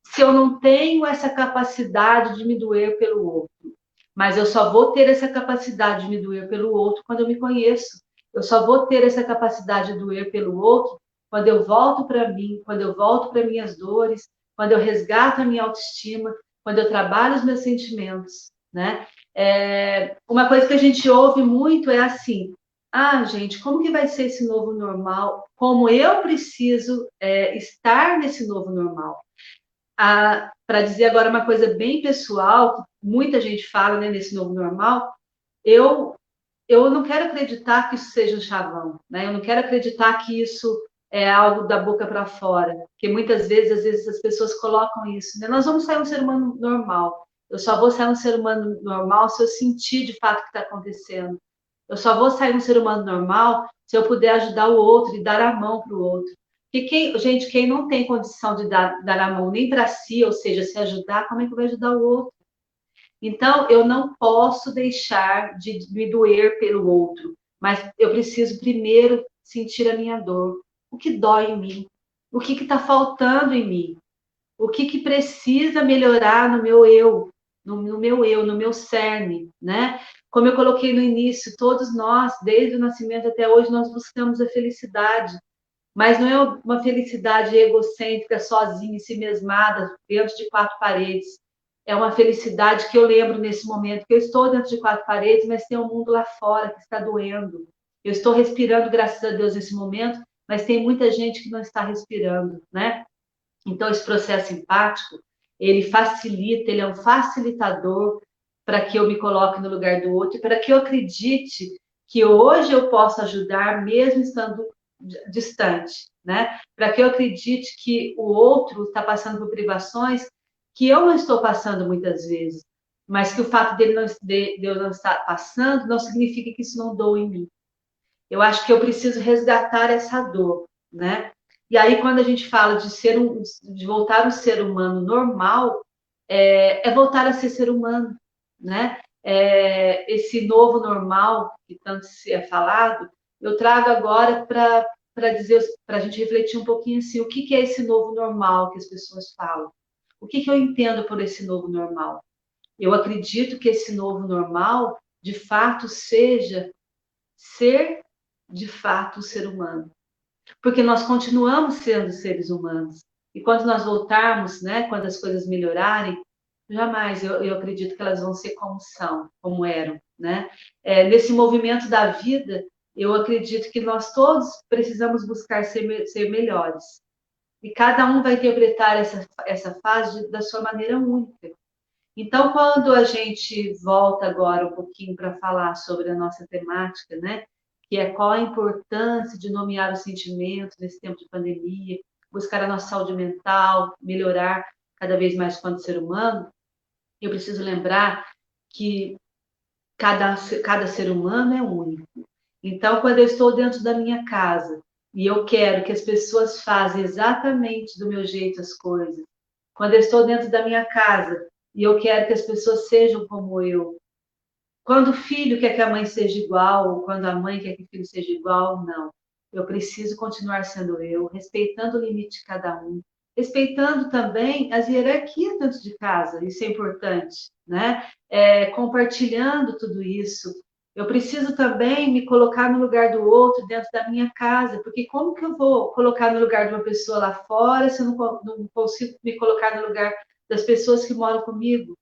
se eu não tenho essa capacidade de me doer pelo outro. Mas eu só vou ter essa capacidade de me doer pelo outro quando eu me conheço. Eu só vou ter essa capacidade de doer pelo outro quando eu volto para mim, quando eu volto para minhas dores, quando eu resgato a minha autoestima, quando eu trabalho os meus sentimentos, né? Uma coisa que a gente ouve muito é assim: ah, gente, como que vai ser esse novo normal? Como eu preciso estar nesse novo normal? Para dizer agora uma coisa bem pessoal, que muita gente fala, né, nesse novo normal, eu não quero acreditar que isso seja um chavão, né? Eu não quero acreditar que isso é algo da boca para fora, porque muitas vezes, às vezes, as pessoas colocam isso, né? Nós vamos sair um ser humano normal. Eu só vou sair um ser humano normal se eu sentir de fato o que está acontecendo. Eu só vou sair um ser humano normal se eu puder ajudar o outro e dar a mão para o outro. Porque quem não tem condição de dar a mão nem para si, ou seja, se ajudar, como é que vai ajudar o outro? Então, eu não posso deixar de me doer pelo outro, mas eu preciso primeiro sentir a minha dor. O que dói em mim? O que está faltando em mim? O que precisa melhorar no meu eu, no meu cerne, né? Como eu coloquei no início, todos nós, desde o nascimento até hoje, nós buscamos a felicidade, mas não é uma felicidade egocêntrica, sozinha, em si mesmada, dentro de quatro paredes. É uma felicidade que eu lembro nesse momento, que eu estou dentro de quatro paredes, mas tem um mundo lá fora que está doendo. Eu estou respirando, graças a Deus, nesse momento, mas tem muita gente que não está respirando, né? Então, esse processo empático, ele facilita, ele é um facilitador para que eu me coloque no lugar do outro e para que eu acredite que hoje eu posso ajudar mesmo estando distante, né? Para que eu acredite que o outro está passando por privações que eu não estou passando muitas vezes, mas que o fato de eu não estar passando não significa que isso não doa em mim. Eu acho que eu preciso resgatar essa dor, né? E aí, quando a gente fala de voltar um ser humano normal, é voltar a ser ser humano, né? Esse novo normal que tanto se é falado, eu trago agora para dizer, para a gente refletir um pouquinho assim, o que é esse novo normal que as pessoas falam? O que eu entendo por esse novo normal? Eu acredito que esse novo normal, de fato, seja ser de fato o ser humano, porque nós continuamos sendo seres humanos. E quando nós voltarmos, né, quando as coisas melhorarem, jamais eu acredito que elas vão ser como são, como eram, né? Nesse movimento da vida, eu acredito que nós todos precisamos buscar ser melhores. E cada um vai interpretar essa fase da sua maneira única. Então, quando a gente volta agora um pouquinho para falar sobre a nossa temática, né? Que é qual a importância de nomear os sentimentos nesse tempo de pandemia, buscar a nossa saúde mental, melhorar cada vez mais quanto ser humano, eu preciso lembrar que cada ser humano é único. Então, quando eu estou dentro da minha casa e eu quero que as pessoas façam exatamente do meu jeito as coisas, quando eu estou dentro da minha casa e eu quero que as pessoas sejam como eu, quando o filho quer que a mãe seja igual, ou quando a mãe quer que o filho seja igual, não. Eu preciso continuar sendo eu, respeitando o limite de cada um, respeitando também as hierarquias dentro de casa, isso é importante, né? Compartilhando tudo isso. Eu preciso também me colocar no lugar do outro dentro da minha casa, porque como que eu vou colocar no lugar de uma pessoa lá fora se eu não consigo me colocar no lugar das pessoas que moram comigo?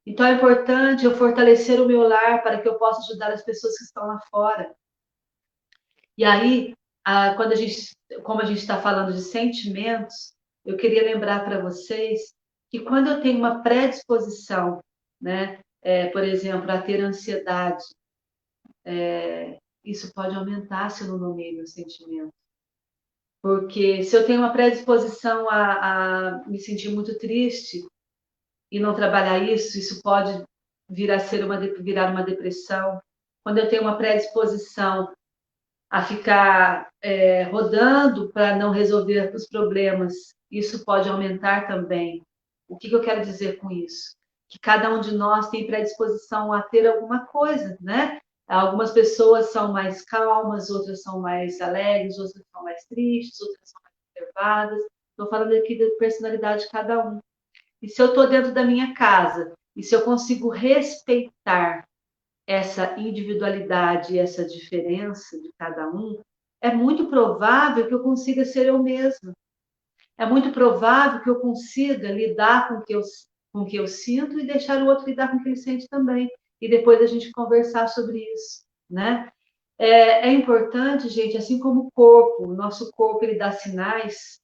Então é importante eu fortalecer o meu lar para que eu possa ajudar as pessoas que estão lá fora. E aí, como a gente está falando de sentimentos, eu queria lembrar para vocês que quando eu tenho uma predisposição, né, por exemplo, a ter ansiedade, isso pode aumentar se eu não nomeio meus sentimentos. Porque se eu tenho uma predisposição a me sentir muito triste, e não trabalhar isso, isso pode virar uma depressão. Quando eu tenho uma predisposição a ficar rodando para não resolver os problemas, isso pode aumentar também. O que eu quero dizer com isso? Que cada um de nós tem predisposição a ter alguma coisa, né? Algumas pessoas são mais calmas, outras são mais alegres, outras são mais tristes, outras são mais reservadas. Estou falando aqui da personalidade de cada um. E se eu estou dentro da minha casa, e se eu consigo respeitar essa individualidade, essa diferença de cada um, é muito provável que eu consiga ser eu mesma. É muito provável que eu consiga lidar com o que eu sinto e deixar o outro lidar com o que ele sente também. E depois a gente conversar sobre isso, né? É importante, gente, assim como o nosso corpo, ele dá sinais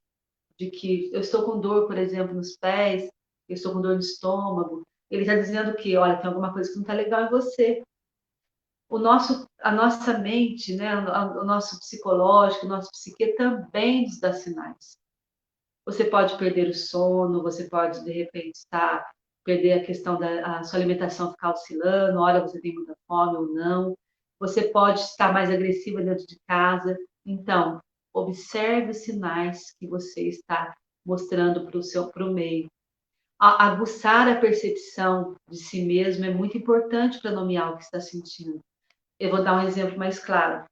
de que eu estou com dor, por exemplo, nos pés, eu estou com dor no estômago, ele está dizendo que, olha, tem alguma coisa que não está legal em você. A nossa mente, né, o nosso psicológico, o nosso psique também nos dá sinais. Você pode perder o sono, você pode, de repente, perder a questão da sua alimentação ficar oscilando, hora você tem muita fome ou não. você pode estar mais agressiva dentro de casa. Então, observe os sinais que você está mostrando para o meio. Aguçar a percepção de si mesmo é muito importante para nomear o que está sentindo. Eu vou dar um exemplo mais claro.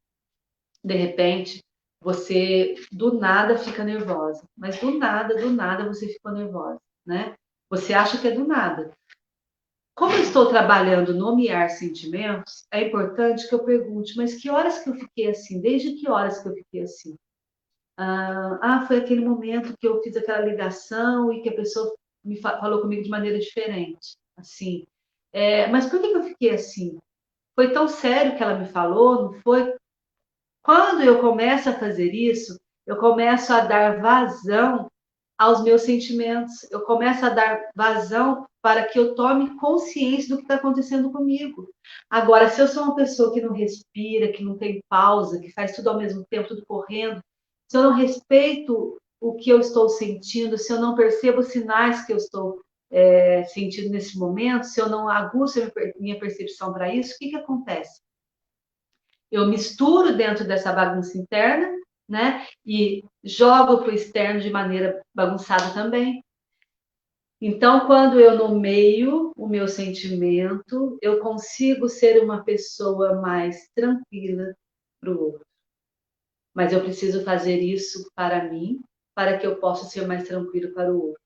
De repente, você do nada fica nervosa, mas do nada você ficou nervosa, né? Você acha que é do nada. Como eu estou trabalhando nomear sentimentos, é importante que eu pergunte, mas que horas que eu fiquei assim? Desde que horas que eu fiquei assim? Foi aquele momento que eu fiz aquela ligação e que a pessoa me falou comigo de maneira diferente, assim. Mas por que eu fiquei assim? Foi tão sério que ela me falou, não foi? Quando eu começo a fazer isso, eu começo a dar vazão aos meus sentimentos, eu começo a dar vazão para que eu tome consciência do que está acontecendo comigo. Agora, se eu sou uma pessoa que não respira, que não tem pausa, que faz tudo ao mesmo tempo, tudo correndo, se eu não respeito o que eu estou sentindo, se eu não percebo os sinais que eu estou sentindo nesse momento, se eu não aguço minha percepção para isso, o que acontece? Eu misturo dentro dessa bagunça interna, né? E jogo para o externo de maneira bagunçada também. Então, quando eu nomeio o meu sentimento, eu consigo ser uma pessoa mais tranquila para o outro. Mas eu preciso fazer isso para mim, para que eu possa ser mais tranquilo para o outro,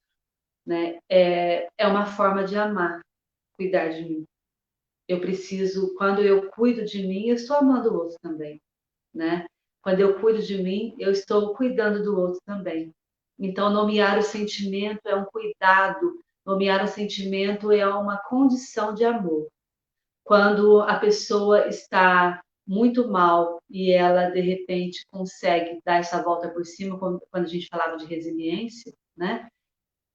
né? É uma forma de amar, cuidar de mim. Eu preciso, quando eu cuido de mim, eu estou amando o outro também, né? Quando eu cuido de mim, eu estou cuidando do outro também. Então, nomear o sentimento é um cuidado, nomear o sentimento é uma condição de amor. Quando a pessoa está muito mal e ela, de repente, consegue dar essa volta por cima, quando a gente falava de resiliência, né?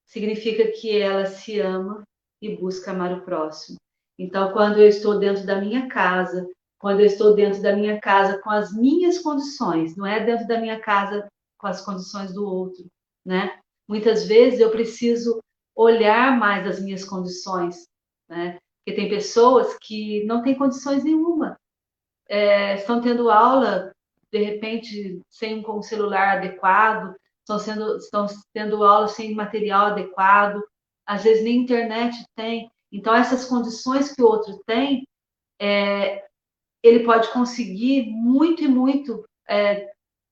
Significa que ela se ama e busca amar o próximo. Então, quando eu estou dentro da minha casa, quando eu estou dentro da minha casa com as minhas condições, não é dentro da minha casa com as condições do outro, né? Muitas vezes eu preciso olhar mais as minhas condições, né? Porque tem pessoas que não têm condições nenhuma, estão tendo aula, de repente, sem um celular adequado, estão tendo aula sem material adequado, às vezes nem internet tem. Então, essas condições que o outro tem, ele pode conseguir muito e muito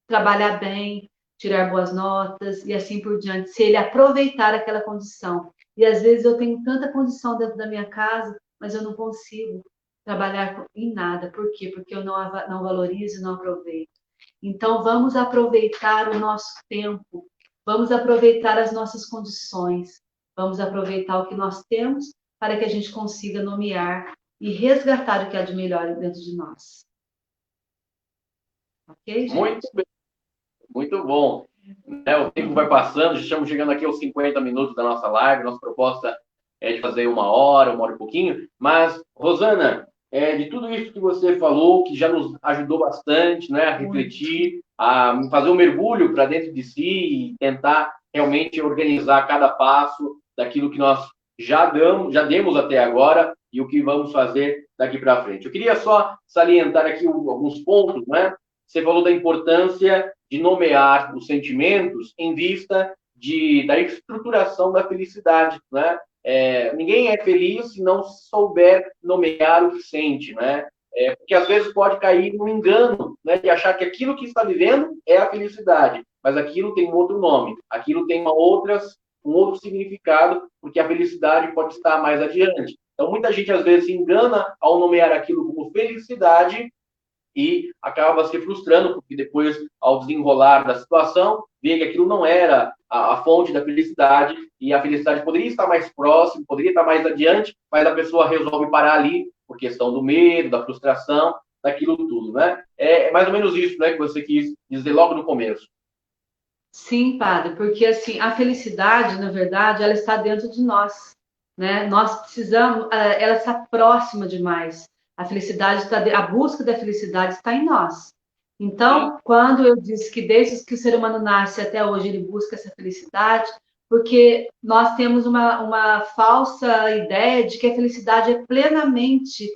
trabalhar bem, tirar boas notas e assim por diante, se ele aproveitar aquela condição. E às vezes eu tenho tanta condição dentro da minha casa, mas eu não consigo trabalhar em nada. Por quê? Porque eu não valorizo, não aproveito. Então, vamos aproveitar o nosso tempo, vamos aproveitar as nossas condições, vamos aproveitar o que nós temos para que a gente consiga nomear e resgatar o que há de melhor dentro de nós. Ok, gente? Muito bem, muito bom. O tempo vai passando, já estamos chegando aqui aos 50 minutos da nossa live. Nossa proposta é de fazer uma hora e pouquinho. Mas, Rosana, de tudo isso que você falou, que já nos ajudou bastante, né, a refletir, a fazer um mergulho para dentro de si e tentar realmente organizar cada passo daquilo que nós já demos até agora e o que vamos fazer daqui para frente. Eu queria só salientar aqui alguns pontos, né? Você falou da importância de nomear os sentimentos em vista da estruturação da felicidade, né? Ninguém é feliz se não souber nomear o que sente, né? Porque às vezes pode cair no engano, né, de achar que aquilo que está vivendo é a felicidade, mas aquilo tem um outro nome, aquilo tem um outro significado, porque a felicidade pode estar mais adiante. Então, muita gente às vezes se engana ao nomear aquilo como felicidade e acaba se frustrando, porque depois, ao desenrolar da situação, vê que aquilo não era a fonte da felicidade, e a felicidade poderia estar mais próximo, poderia estar mais adiante, mas a pessoa resolve parar ali, por questão do medo, da frustração, daquilo tudo, né? É mais ou menos isso, né, que você quis dizer logo no começo. Sim, padre, porque assim, a felicidade, na verdade, ela está dentro de nós, né? Nós precisamos, ela está próxima demais. A felicidade a busca da felicidade está em nós. Então, quando eu disse que desde que o ser humano nasce até hoje ele busca essa felicidade, porque nós temos uma falsa ideia de que a felicidade é plenamente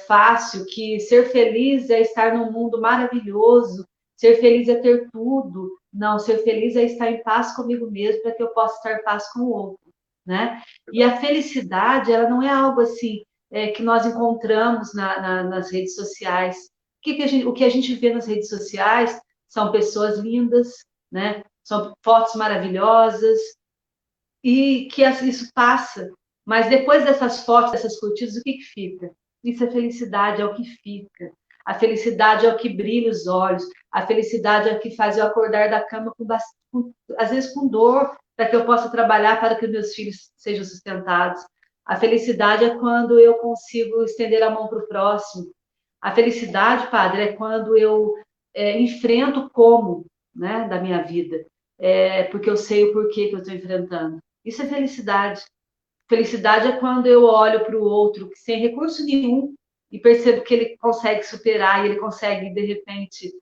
fácil, que ser feliz é estar num mundo maravilhoso, ser feliz é ter tudo. Não, ser feliz é estar em paz comigo mesmo, para que eu possa estar em paz com o outro, né? E a felicidade, ela não é algo assim que nós encontramos nas redes sociais. O que a gente vê nas redes sociais são pessoas lindas, né? São fotos maravilhosas, e que isso passa. Mas depois dessas fotos, dessas curtidas, o que fica? Isso é felicidade, é o que fica. A felicidade é o que brilha os olhos. A felicidade é o que faz eu acordar da cama às vezes com dor, para que eu possa trabalhar para que meus filhos sejam sustentados. A felicidade é quando eu consigo estender a mão para o próximo. A felicidade, padre, é quando eu enfrento o como, né, da minha vida, porque eu sei o porquê que eu estou enfrentando. Isso é felicidade. Felicidade é quando eu olho para o outro sem recurso nenhum e percebo que ele consegue superar e ele consegue, de repente,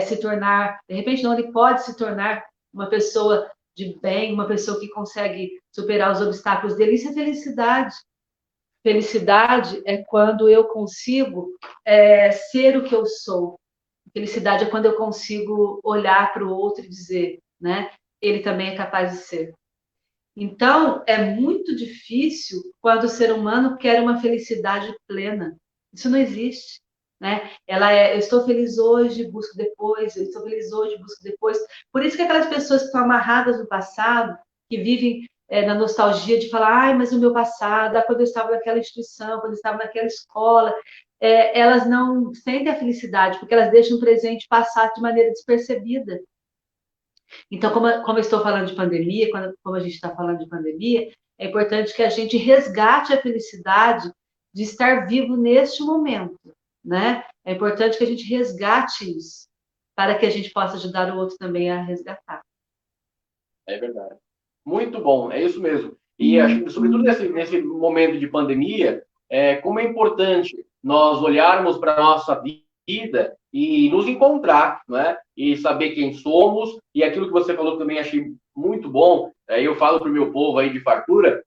se tornar... De repente, não, ele pode se tornar uma pessoa de bem, uma pessoa que consegue superar os obstáculos dele. Isso é felicidade. Felicidade é quando eu consigo ser o que eu sou. Felicidade é quando eu consigo olhar para o outro e dizer, né? Ele também é capaz de ser. Então, é muito difícil quando o ser humano quer uma felicidade plena. Isso não existe, né? Eu estou feliz hoje, busco depois, eu estou feliz hoje, busco depois. Por isso que aquelas pessoas que estão amarradas no passado, que vivem na nostalgia de falar, ai, mas o meu passado, quando eu estava naquela instituição, quando eu estava naquela escola, elas não sentem a felicidade, porque elas deixam o presente passar de maneira despercebida. Então, como eu estou falando de pandemia, como a gente está falando de pandemia, é importante que a gente resgate a felicidade de estar vivo neste momento, né? É importante que a gente resgate isso, para que a gente possa ajudar o outro também a resgatar. É verdade. Muito bom, é isso mesmo. E acho que, sobretudo nesse momento de pandemia, como é importante nós olharmos para a nossa vida e nos encontrar, né? E saber quem somos. E aquilo que você falou também achei muito bom. Eu falo para o meu povo aí de fartura,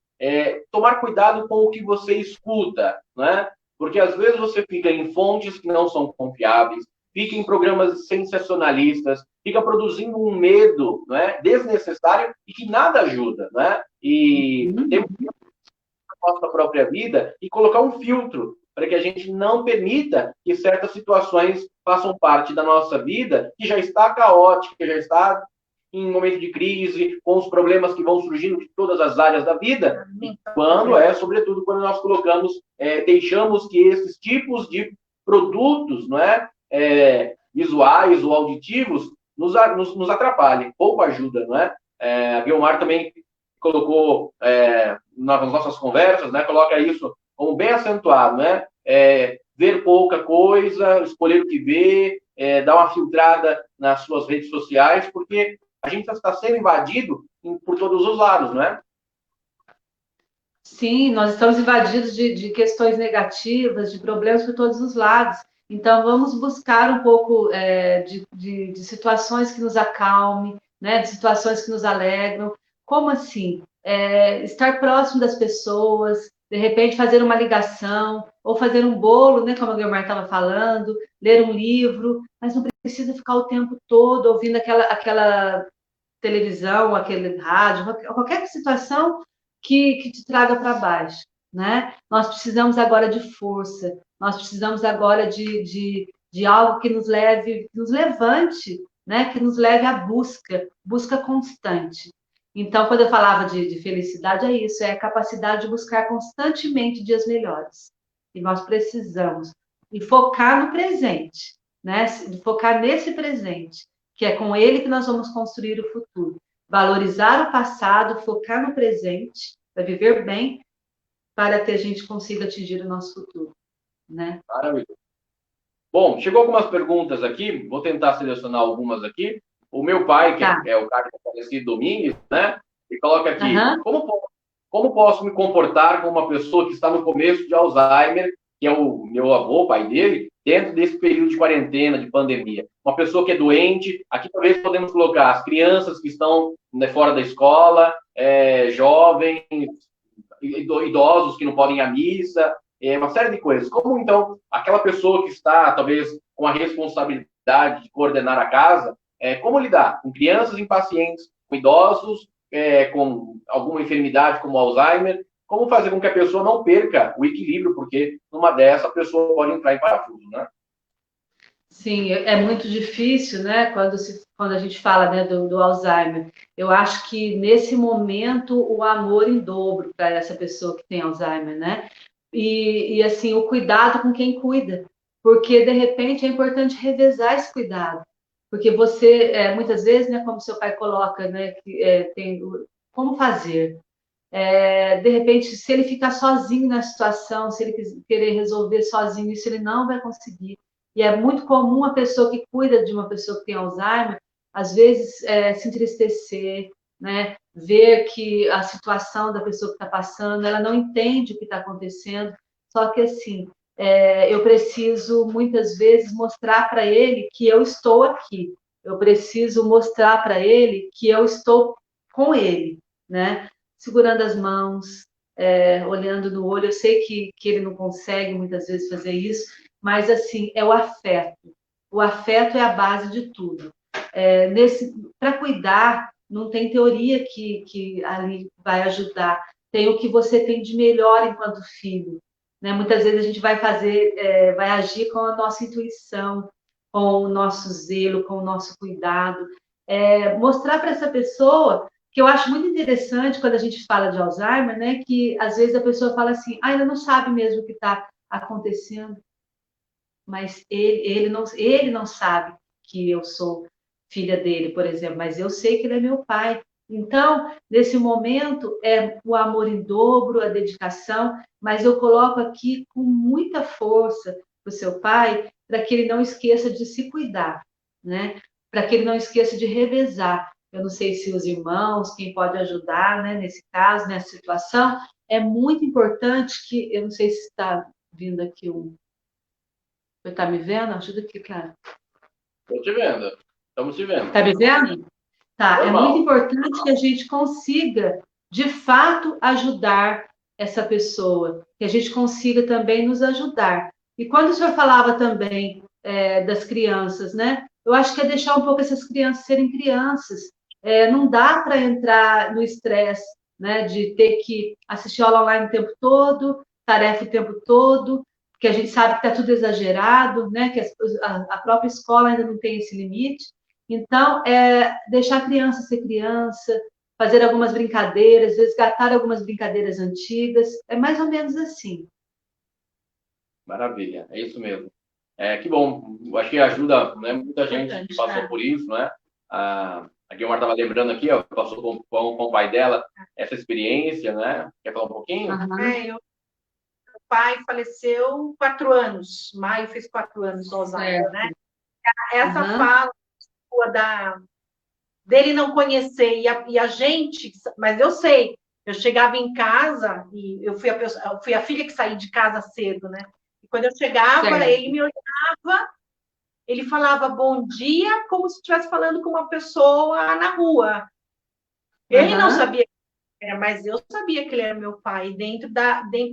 tomar cuidado com o que você escuta, né? Porque às vezes você fica em fontes que não são confiáveis, fica em programas sensacionalistas, fica produzindo um medo, né, desnecessário e que nada ajuda, né? E temos que a nossa própria vida e colocar um filtro para que a gente não permita que certas situações façam parte da nossa vida, que já está caótica, que já está em momento de crise, com os problemas que vão surgindo de todas as áreas da vida, e sobretudo, quando nós colocamos, deixamos que esses tipos de produtos, não é, visuais ou auditivos, nos atrapalhem, pouco ajuda, não é? A Guilmar também colocou nas nossas conversas, né, coloca isso como bem acentuado, né? Ver pouca coisa, escolher o que vê, dar uma filtrada nas suas redes sociais, porque a gente está sendo invadido por todos os lados, não é? Sim, nós estamos invadidos de questões negativas, de problemas por todos os lados. Então, vamos buscar um pouco de situações que nos acalmem, né? De situações que nos alegram. Como assim? Estar próximo das pessoas, de repente fazer uma ligação, ou fazer um bolo, né? Como a Guilmar estava falando, ler um livro, mas não precisa ficar o tempo todo ouvindo aquela televisão, aquele rádio, qualquer situação que te traga para baixo, né? Nós precisamos agora de força, nós precisamos agora de algo que nos levante, né? Que nos leve à busca constante. Então, quando eu falava de felicidade, é isso, é a capacidade de buscar constantemente dias melhores. E nós precisamos. E focar no presente, né? Focar nesse presente, que é com ele que nós vamos construir o futuro. Valorizar o passado, focar no presente, para viver bem, para que a gente consiga atingir o nosso futuro, né? Maravilha. Bom, chegou algumas perguntas aqui, vou tentar selecionar algumas aqui. O meu pai, que é o Carlos Aparecido Domingues, né? Ele coloca aqui, como posso me comportar com uma pessoa que está no começo de Alzheimer, que é o meu avô, pai dele, dentro desse período de quarentena, de pandemia? Uma pessoa que é doente, aqui talvez podemos colocar as crianças que estão, né, fora da escola, jovens, idosos que não podem ir à missa, uma série de coisas. Como, então, aquela pessoa que está, talvez, com a responsabilidade de coordenar a casa, como lidar com crianças impacientes, com idosos, com alguma enfermidade como Alzheimer, como fazer com que a pessoa não perca o equilíbrio, porque numa dessa a pessoa pode entrar em parafuso, né? Sim, é muito difícil, né? Quando a gente fala, né, do Alzheimer. Eu acho que nesse momento o amor em dobro para essa pessoa que tem Alzheimer, né? E assim, o cuidado com quem cuida, porque de repente é importante revezar esse cuidado, porque você, muitas vezes, né, como seu pai coloca, né, que como fazer. De repente, se ele ficar sozinho na situação, se ele querer resolver sozinho, isso ele não vai conseguir. E é muito comum a pessoa que cuida de uma pessoa que tem Alzheimer, às vezes, se entristecer, né? Ver que a situação da pessoa que está passando, ela não entende o que está acontecendo. Só que, assim, eu preciso, muitas vezes, mostrar para ele que eu estou aqui. Eu preciso mostrar para ele que eu estou com ele, né? Segurando as mãos, olhando no olho. Eu sei que ele não consegue muitas vezes fazer isso, mas assim, é o afeto. O afeto é a base de tudo. Para cuidar, não tem teoria que ali vai ajudar. Tem o que você tem de melhor enquanto filho. Né? Muitas vezes a gente vai vai agir com a nossa intuição, com o nosso zelo, com o nosso cuidado. Mostrar para essa pessoa que eu acho muito interessante quando a gente fala de Alzheimer, né? Que às vezes a pessoa fala assim, ainda não sabe mesmo o que está acontecendo, mas ele não sabe que eu sou filha dele, por exemplo, mas eu sei que ele é meu pai. Então, nesse momento, é o amor em dobro, a dedicação, mas eu coloco aqui com muita força para o seu pai, para que ele não esqueça de se cuidar, né? Para que ele não esqueça de revezar. Eu não sei se os irmãos, quem pode ajudar, né, nesse caso, nessa situação, é muito importante que, eu não sei se está vindo aqui você está me vendo? Ajuda aqui, cara. Estou te vendo. Estamos te vendo. Está me vendo? Tá. Normal. É muito importante que a gente consiga, de fato, ajudar essa pessoa, que a gente consiga também nos ajudar. E quando o senhor falava também das crianças, né? Eu acho que é deixar um pouco essas crianças serem crianças. Não dá para entrar no estresse, né? De ter que assistir aula online o tempo todo, tarefa o tempo todo, que a gente sabe que está tudo exagerado, né? Que a própria escola ainda não tem esse limite. Então, deixar a criança ser criança, fazer algumas brincadeiras, resgatar algumas brincadeiras antigas, é mais ou menos assim. Maravilha, é isso mesmo. Que bom, eu acho que ajuda, né, muita gente que passou por isso, né? A Guilmar estava lembrando aqui, ó, passou com o pai dela essa experiência, né? Quer falar um pouquinho? Meu pai faleceu 4 anos, maio fez 4 anos do Alzheimer, né? Essa fala dele não conhecer e a gente, mas eu sei, eu chegava em casa e eu fui a filha que saí de casa cedo, né? E quando eu chegava, ele me olhava, ele falava bom dia, como se estivesse falando com uma pessoa na rua. Ele não sabia quem era, mas eu sabia que ele era meu pai. Dentro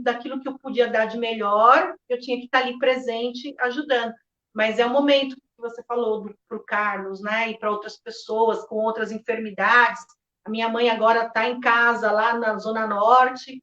daquilo que eu podia dar de melhor, eu tinha que estar ali presente, ajudando. Mas é um momento que você falou para o Carlos, né? E para outras pessoas com outras enfermidades. A minha mãe agora está em casa, lá na Zona Norte,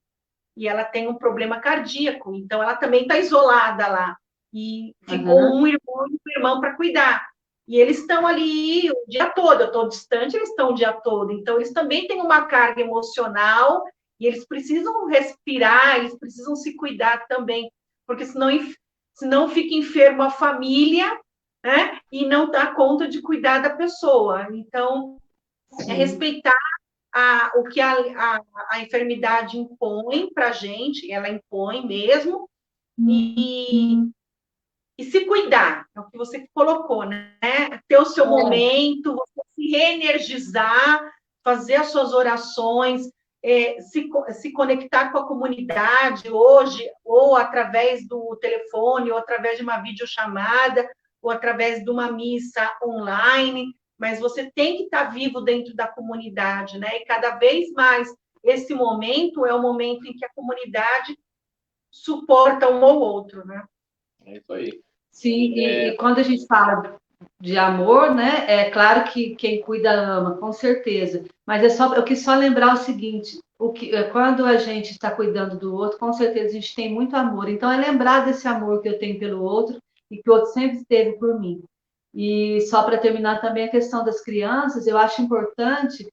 e ela tem um problema cardíaco, então ela também está isolada lá. E ficou um irmão para cuidar. E eles estão ali o dia todo, eu estou distante, eles estão o dia todo. Então, eles também têm uma carga emocional e eles precisam respirar, eles precisam se cuidar também, porque senão fica enfermo a família, né? E não dá conta de cuidar da pessoa. Então, é respeitar o que a enfermidade impõe para a gente, ela impõe mesmo, e se cuidar, é o que você colocou, né? Ter o seu momento, você se reenergizar, fazer as suas orações, se conectar com a comunidade hoje, ou através do telefone, ou através de uma videochamada, ou através de uma missa online, mas você tem que estar vivo dentro da comunidade, né? E cada vez mais esse momento é o momento em que a comunidade suporta um ou outro, né? É isso aí. Sim, e quando a gente fala de amor, né? É claro que quem cuida ama, com certeza. Mas eu quis só lembrar o seguinte: quando a gente está cuidando do outro, com certeza a gente tem muito amor. Então é lembrar desse amor que eu tenho pelo outro e que o outro sempre teve por mim. E só para terminar também a questão das crianças, eu acho importante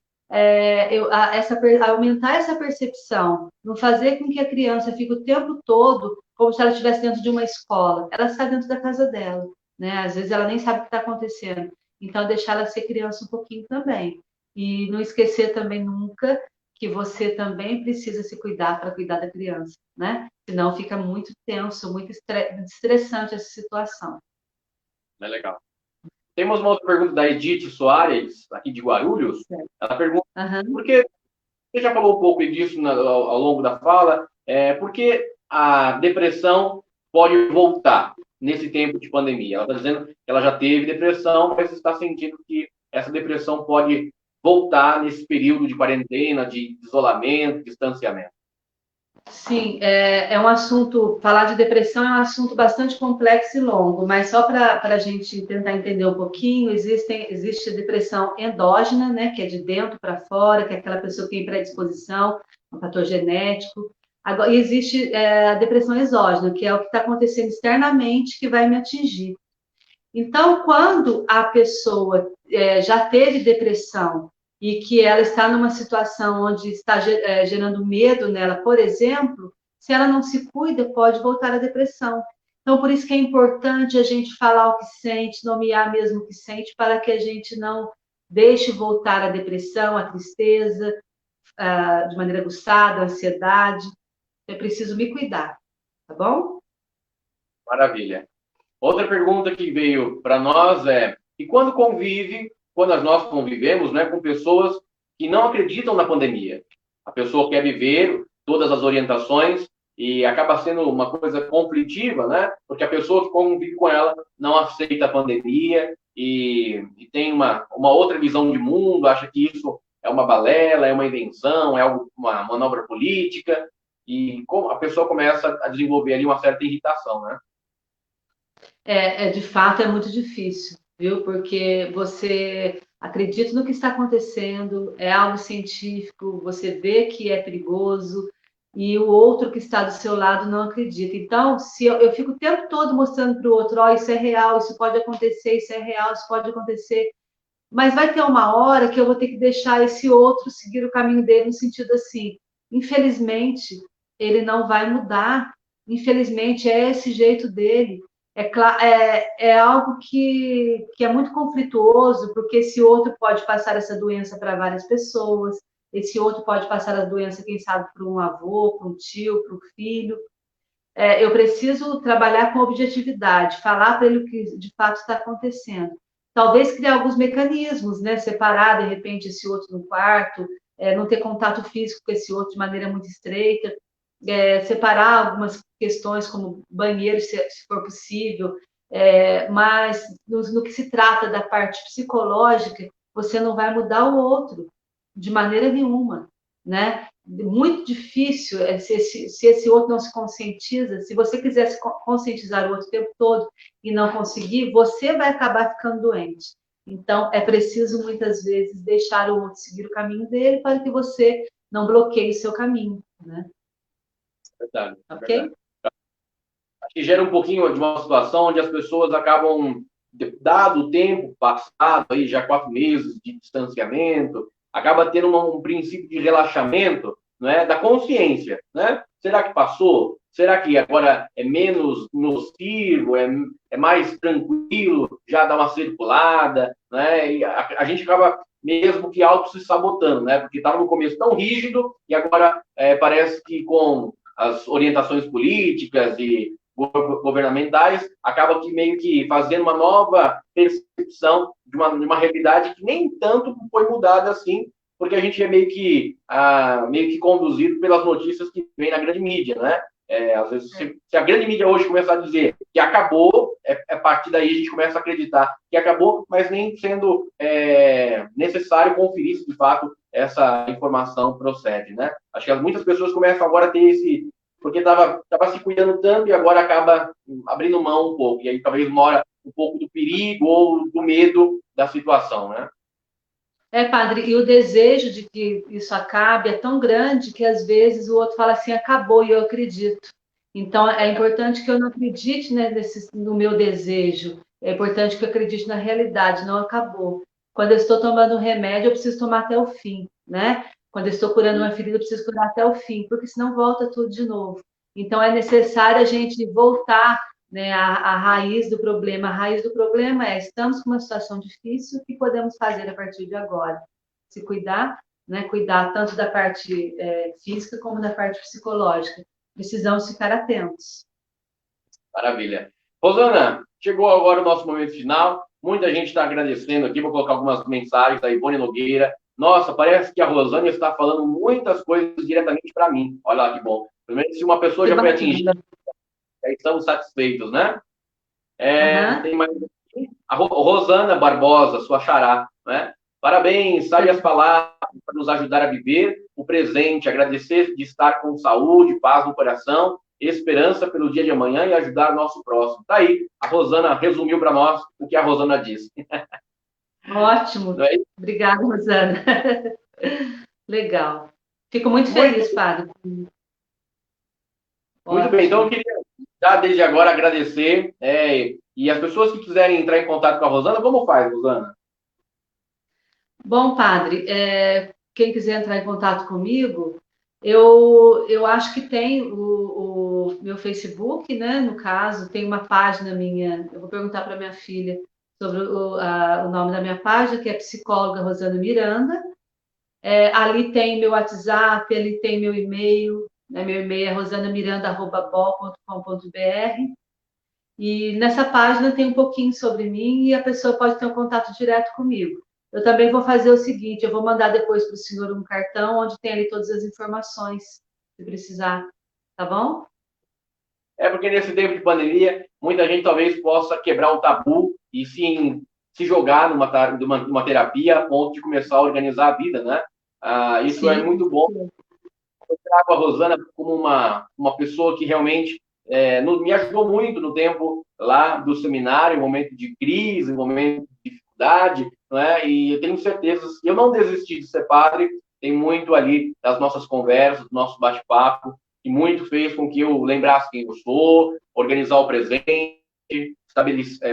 aumentar essa percepção, não fazer com que a criança fique o tempo todo como se ela estivesse dentro de uma escola. Ela está dentro da casa dela, né? Às vezes ela nem sabe o que está acontecendo. Então, deixar ela ser criança um pouquinho também. E não esquecer também nunca que você também precisa se cuidar para cuidar da criança, né? Senão fica muito tenso, muito estressante essa situação. É legal. Temos uma outra pergunta da Edith Soares, aqui de Guarulhos. Ela pergunta, porque você já falou um pouco disso ao longo da fala, por que a depressão pode voltar nesse tempo de pandemia? Ela está dizendo que ela já teve depressão, mas está sentindo que essa depressão pode voltar nesse período de quarentena, de isolamento, distanciamento. Sim, é um assunto, falar de depressão é um assunto bastante complexo e longo, mas só para a gente tentar entender um pouquinho, existe a depressão endógena, né, que é de dentro para fora, que é aquela pessoa que tem predisposição, um fator genético. Agora, e existe a depressão exógena, que é o que está acontecendo externamente que vai me atingir. Então, quando a pessoa já teve depressão e que ela está numa situação onde está gerando medo nela, por exemplo, se ela não se cuida, pode voltar à depressão. Então, por isso que é importante a gente falar o que sente, nomear mesmo o que sente, para que a gente não deixe voltar a depressão, a tristeza, de maneira aguçada, a ansiedade. Eu preciso me cuidar, tá bom? Maravilha. Outra pergunta que veio para nós e quando nós convivemos, né, com pessoas que não acreditam na pandemia? A pessoa quer viver todas as orientações e acaba sendo uma coisa conflitiva, né? Porque a pessoa que convive com ela não aceita a pandemia e tem uma outra visão de mundo, acha que isso é uma balela, é uma invenção, é uma manobra política, e a pessoa começa a desenvolver ali uma certa irritação, né? De fato, é muito difícil, viu? Porque você acredita no que está acontecendo, é algo científico, você vê que é perigoso e o outro que está do seu lado não acredita. Então, se eu fico o tempo todo mostrando para o outro, ó, isso é real, isso pode acontecer, isso é real, isso pode acontecer, mas vai ter uma hora que eu vou ter que deixar esse outro seguir o caminho dele no sentido assim, infelizmente, ele não vai mudar, infelizmente é esse jeito dele. É algo que é muito conflituoso, porque esse outro pode passar essa doença para várias pessoas, esse outro pode passar a doença, quem sabe, para um avô, para um tio, para um filho. Eu preciso trabalhar com objetividade, falar para ele o que de fato está acontecendo. Talvez criar alguns mecanismos, né? Separar, de repente, esse outro no quarto, não ter contato físico com esse outro de maneira muito estreita, separar algumas questões como banheiro, se for possível, mas no que se trata da parte psicológica, você não vai mudar o outro de maneira nenhuma, né? Muito difícil se esse outro não se conscientiza. Se você quiser se conscientizar o outro o tempo todo e não conseguir, você vai acabar ficando doente. Então, é preciso muitas vezes deixar o outro seguir o caminho dele para que você não bloqueie o seu caminho, né? Verdade. Ok? Verdade. Acho que gera um pouquinho de uma situação onde as pessoas acabam, dado o tempo passado, aí já 4 meses de distanciamento, acaba tendo um princípio de relaxamento, né, da consciência, né? Será que passou? Será que agora é menos nocivo, é mais tranquilo, já dá uma circulada, né? E a gente acaba mesmo que auto se sabotando, né? Porque estava no começo tão rígido e agora parece que com as orientações políticas e governamentais, acaba que meio que fazendo uma nova percepção de uma realidade que nem tanto foi mudada assim, porque a gente é meio que conduzido pelas notícias que vem na grande mídia, né? Às vezes, se a grande mídia hoje começar a dizer que acabou, a partir daí a gente começa a acreditar que acabou, mas nem sendo necessário conferir se de fato essa informação procede, né? Acho que muitas pessoas começam agora a ter porque estava se cuidando tanto e agora acaba abrindo mão um pouco. E aí talvez mora um pouco do perigo ou do medo da situação, né? Padre, e o desejo de que isso acabe é tão grande que às vezes o outro fala assim, acabou, e eu acredito. Então, é importante que eu não acredite, né, no meu desejo. É importante que eu acredite na realidade, não acabou. Quando eu estou tomando um remédio, eu preciso tomar até o fim, né? Quando eu estou curando uma ferida, eu preciso curar até o fim, porque senão volta tudo de novo. Então, é necessário a gente voltar, né, à raiz do problema. A raiz do problema é, estamos com uma situação difícil, o que podemos fazer a partir de agora? Se cuidar, né, cuidar tanto da parte física como da parte psicológica. Precisamos ficar atentos. Maravilha. Rosana, chegou agora o nosso momento final. Muita gente está agradecendo aqui. Vou colocar algumas mensagens da Ivone Nogueira. Nossa, parece que a Rosana está falando muitas coisas diretamente para mim. Olha lá que bom. Pelo menos se uma pessoa já foi atingida, já estamos satisfeitos, né? Tem mais aqui. A Rosana Barbosa, sua xará, né? Parabéns, sabe as palavras para nos ajudar a viver o presente, agradecer de estar com saúde, paz no coração, esperança pelo dia de amanhã e ajudar o nosso próximo. Tá aí, a Rosana resumiu para nós o que a Rosana disse. Ótimo. Obrigada, Rosana. Legal. Fico muito feliz, padre. Muito bem, então eu queria já desde agora agradecer. E as pessoas que quiserem entrar em contato com a Rosana, como faz, Rosana? Bom, padre, quem quiser entrar em contato comigo, eu acho que tem o meu Facebook, né? No caso, tem uma página minha. Eu vou perguntar para minha filha sobre o nome da minha página, que é Psicóloga Rosana Miranda. Ali tem meu WhatsApp, ali tem meu e-mail. Né? Meu e-mail é rosanamiranda@bol.com.br. E nessa página tem um pouquinho sobre mim e a pessoa pode ter um contato direto comigo. Eu também vou fazer o seguinte, eu vou mandar depois para o senhor um cartão onde tem ali todas as informações, se precisar, tá bom? Porque nesse tempo de pandemia, muita gente talvez possa quebrar o tabu e se jogar numa terapia a ponto de começar a organizar a vida, né? Isso Sim. É muito bom. Eu trago a Rosana como uma pessoa que realmente me ajudou muito no tempo lá do seminário, em momento de crise, em momento de dificuldade, né? E eu tenho certeza, eu não desisti de ser padre, tem muito ali das nossas conversas, do nosso bate-papo, que muito fez com que eu lembrasse quem eu sou, organizar o presente,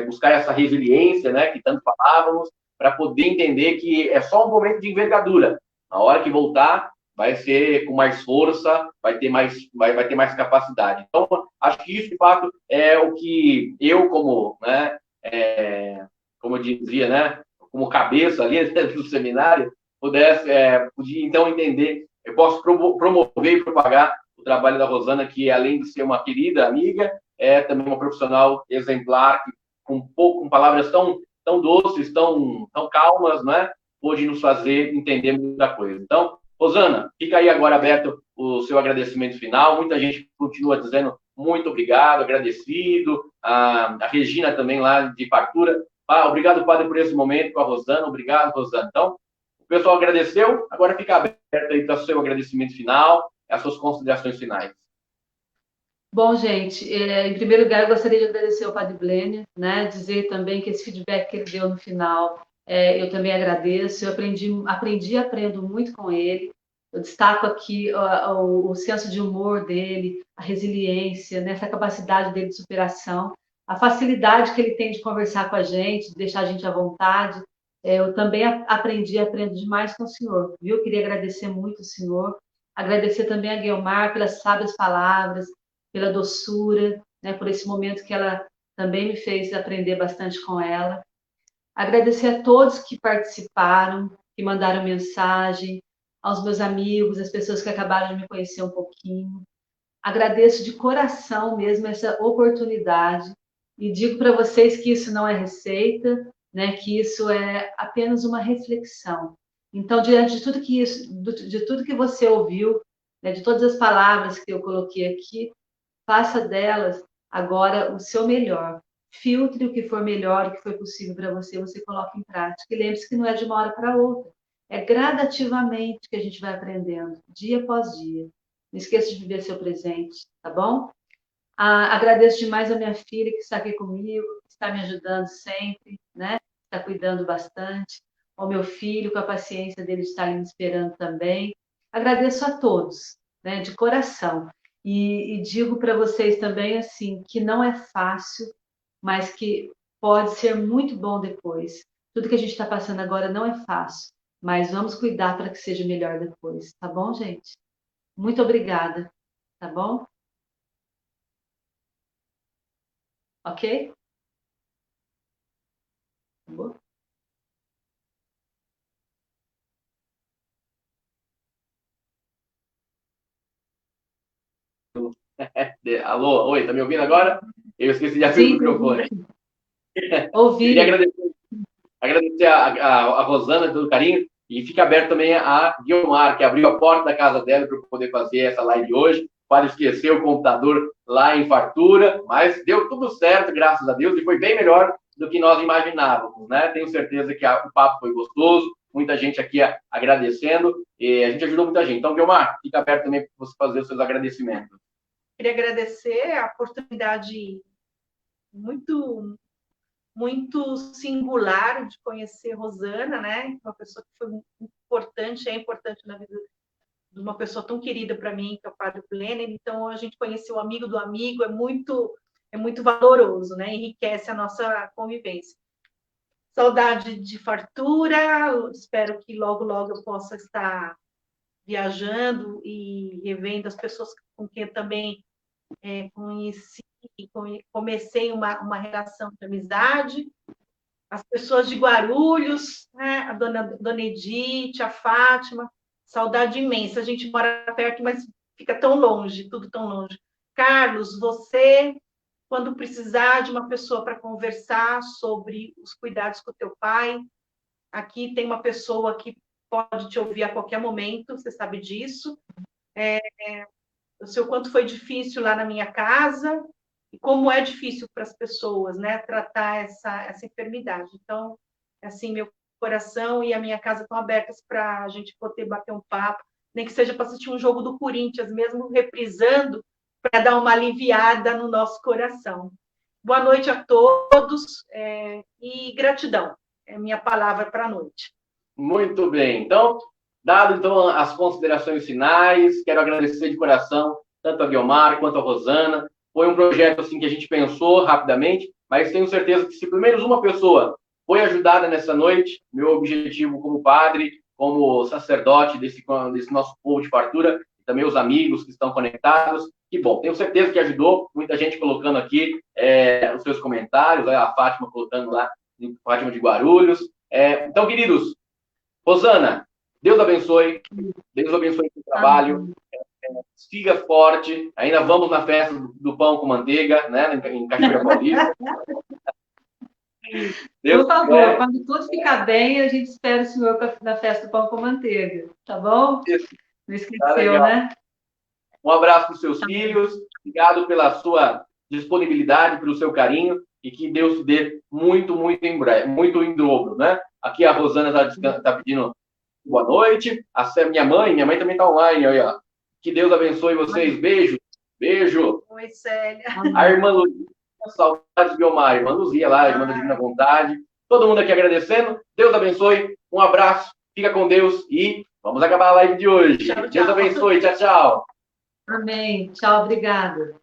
buscar essa resiliência, né, que tanto falávamos, para poder entender que é só um momento de envergadura. Na hora que voltar, vai ser com mais força, vai ter mais capacidade. Então, acho que isso, de fato, é o que eu, como eu dizia, né, como cabeça ali do seminário, podia então entender, eu posso promover e propagar o trabalho da Rosana, que além de ser uma querida amiga, é também uma profissional exemplar, que com palavras tão doces, tão calmas, né, pôde nos fazer entender muita coisa. Então, Rosana, fica aí agora aberto o seu agradecimento final. Muita gente continua dizendo muito obrigado, agradecido. A Regina também lá de Fartura. Obrigado, padre, por esse momento com a Rosana. Obrigado, Rosana. Então, o pessoal agradeceu. Agora fica aberto aí para o seu agradecimento final, as suas considerações finais. Bom, gente, em primeiro lugar, eu gostaria de agradecer ao padre Blênio, né? Dizer também que esse feedback que ele deu no final, eu também agradeço. Eu aprendi e aprendo muito com ele. Eu destaco aqui o senso de humor dele, a resiliência, né? Essa capacidade dele de superação, a facilidade que ele tem de conversar com a gente, de deixar a gente à vontade. Eu também aprendi e aprendo demais com o senhor, viu? Queria agradecer muito o senhor, agradecer também a Guiomar pelas sábias palavras, pela doçura, né, por esse momento que ela também me fez aprender bastante com ela. Agradecer a todos que participaram, que mandaram mensagem, aos meus amigos, as pessoas que acabaram de me conhecer um pouquinho. Agradeço de coração mesmo essa oportunidade e digo para vocês que isso não é receita, né, que isso é apenas uma reflexão. Então, diante de tudo que você ouviu, né, de todas as palavras que eu coloquei aqui, faça delas agora o seu melhor. Filtre o que for melhor, o que for possível para você, você coloca em prática. E lembre-se que não é de uma hora para outra. É gradativamente que a gente vai aprendendo, dia após dia. Não esqueça de viver seu presente, tá bom? Agradeço demais a minha filha que está aqui comigo, que está me ajudando sempre, né? Está cuidando bastante. Ao meu filho, com a paciência dele de estar ali me esperando também. Agradeço a todos, né? De coração. E digo para vocês também, assim, que não é fácil, mas que pode ser muito bom depois. Tudo que a gente está passando agora não é fácil, mas vamos cuidar para que seja melhor depois, tá bom, gente? Muito obrigada, tá bom? Ok? Tá bom? Alô, oi, tá me ouvindo agora? Eu esqueci de abrir o Sim, microfone. Queria ouvi. agradecer a Rosana pelo carinho e fica aberto também a Guiomar, que abriu a porta da casa dela para eu poder fazer essa live hoje. Para esquecer o computador lá em fartura, mas deu tudo certo, graças a Deus, e foi bem melhor do que nós imaginávamos, né? Tenho certeza que o papo foi gostoso, muita gente aqui agradecendo, e a gente ajudou muita gente. Então, Guiomar, fica aberto também para você fazer os seus agradecimentos. Queria agradecer a oportunidade muito muito singular de conhecer Rosana, né? Uma pessoa que foi importante, é importante na vida de uma pessoa tão querida para mim, que é o Padre Blenner. Então, a gente conhecer o amigo do amigo é muito valoroso, né? Enriquece a nossa convivência. Saudade de fartura, espero que logo, logo eu possa estar viajando e revendo as pessoas com quem eu também conheci e comecei uma relação de amizade, as pessoas de Guarulhos, né? A dona Edith, a Fátima, saudade imensa. A gente mora perto, mas fica tão longe, tudo tão longe. Carlos, você, quando precisar de uma pessoa para conversar sobre os cuidados com o teu pai, aqui tem uma pessoa que pode te ouvir a qualquer momento, você sabe disso. Eu sei o quanto foi difícil lá na minha casa e como é difícil para as pessoas, né, tratar essa enfermidade. Então, assim, meu coração e a minha casa estão abertas para a gente poder bater um papo, nem que seja para assistir um jogo do Corinthians, mesmo reprisando, para dar uma aliviada no nosso coração. Boa noite a todos e gratidão. É minha palavra para a noite. Muito bem. Então, dado então as considerações finais, quero agradecer de coração tanto a Guiomar quanto a Rosana. Foi um projeto assim que a gente pensou rapidamente, mas tenho certeza que se pelo menos uma pessoa foi ajudada nessa noite, meu objetivo como padre, como sacerdote desse nosso povo de fartura, e também os amigos que estão conectados, que bom, tenho certeza que ajudou, muita gente colocando aqui os seus comentários, a Fátima colocando lá, Fátima de Guarulhos. Então, queridos, Rosana, Deus abençoe o seu trabalho, siga forte, ainda vamos na festa do pão com manteiga, né, em Cachoeira Paulista. Por favor, quando tudo ficar bem, a gente espera o senhor na festa do pão com manteiga, tá bom? Não esqueceu, né? Um abraço para os seus filhos, obrigado pela sua disponibilidade, pelo seu carinho, e que Deus te dê muito, muito em breve, muito em dobro, né? Aqui a Rosana está pedindo boa noite, minha mãe também está online, aí, ó. Que Deus abençoe vocês, beijo, beijo. Oi, Célia. A irmã Luzia, saudades de Guiomar, irmã Luzia lá, irmã da Divina Vontade, todo mundo aqui agradecendo, Deus abençoe, um abraço, fica com Deus e vamos acabar a live de hoje. Tchau, tchau. Deus abençoe, tchau, tchau. Amém, tchau, obrigada.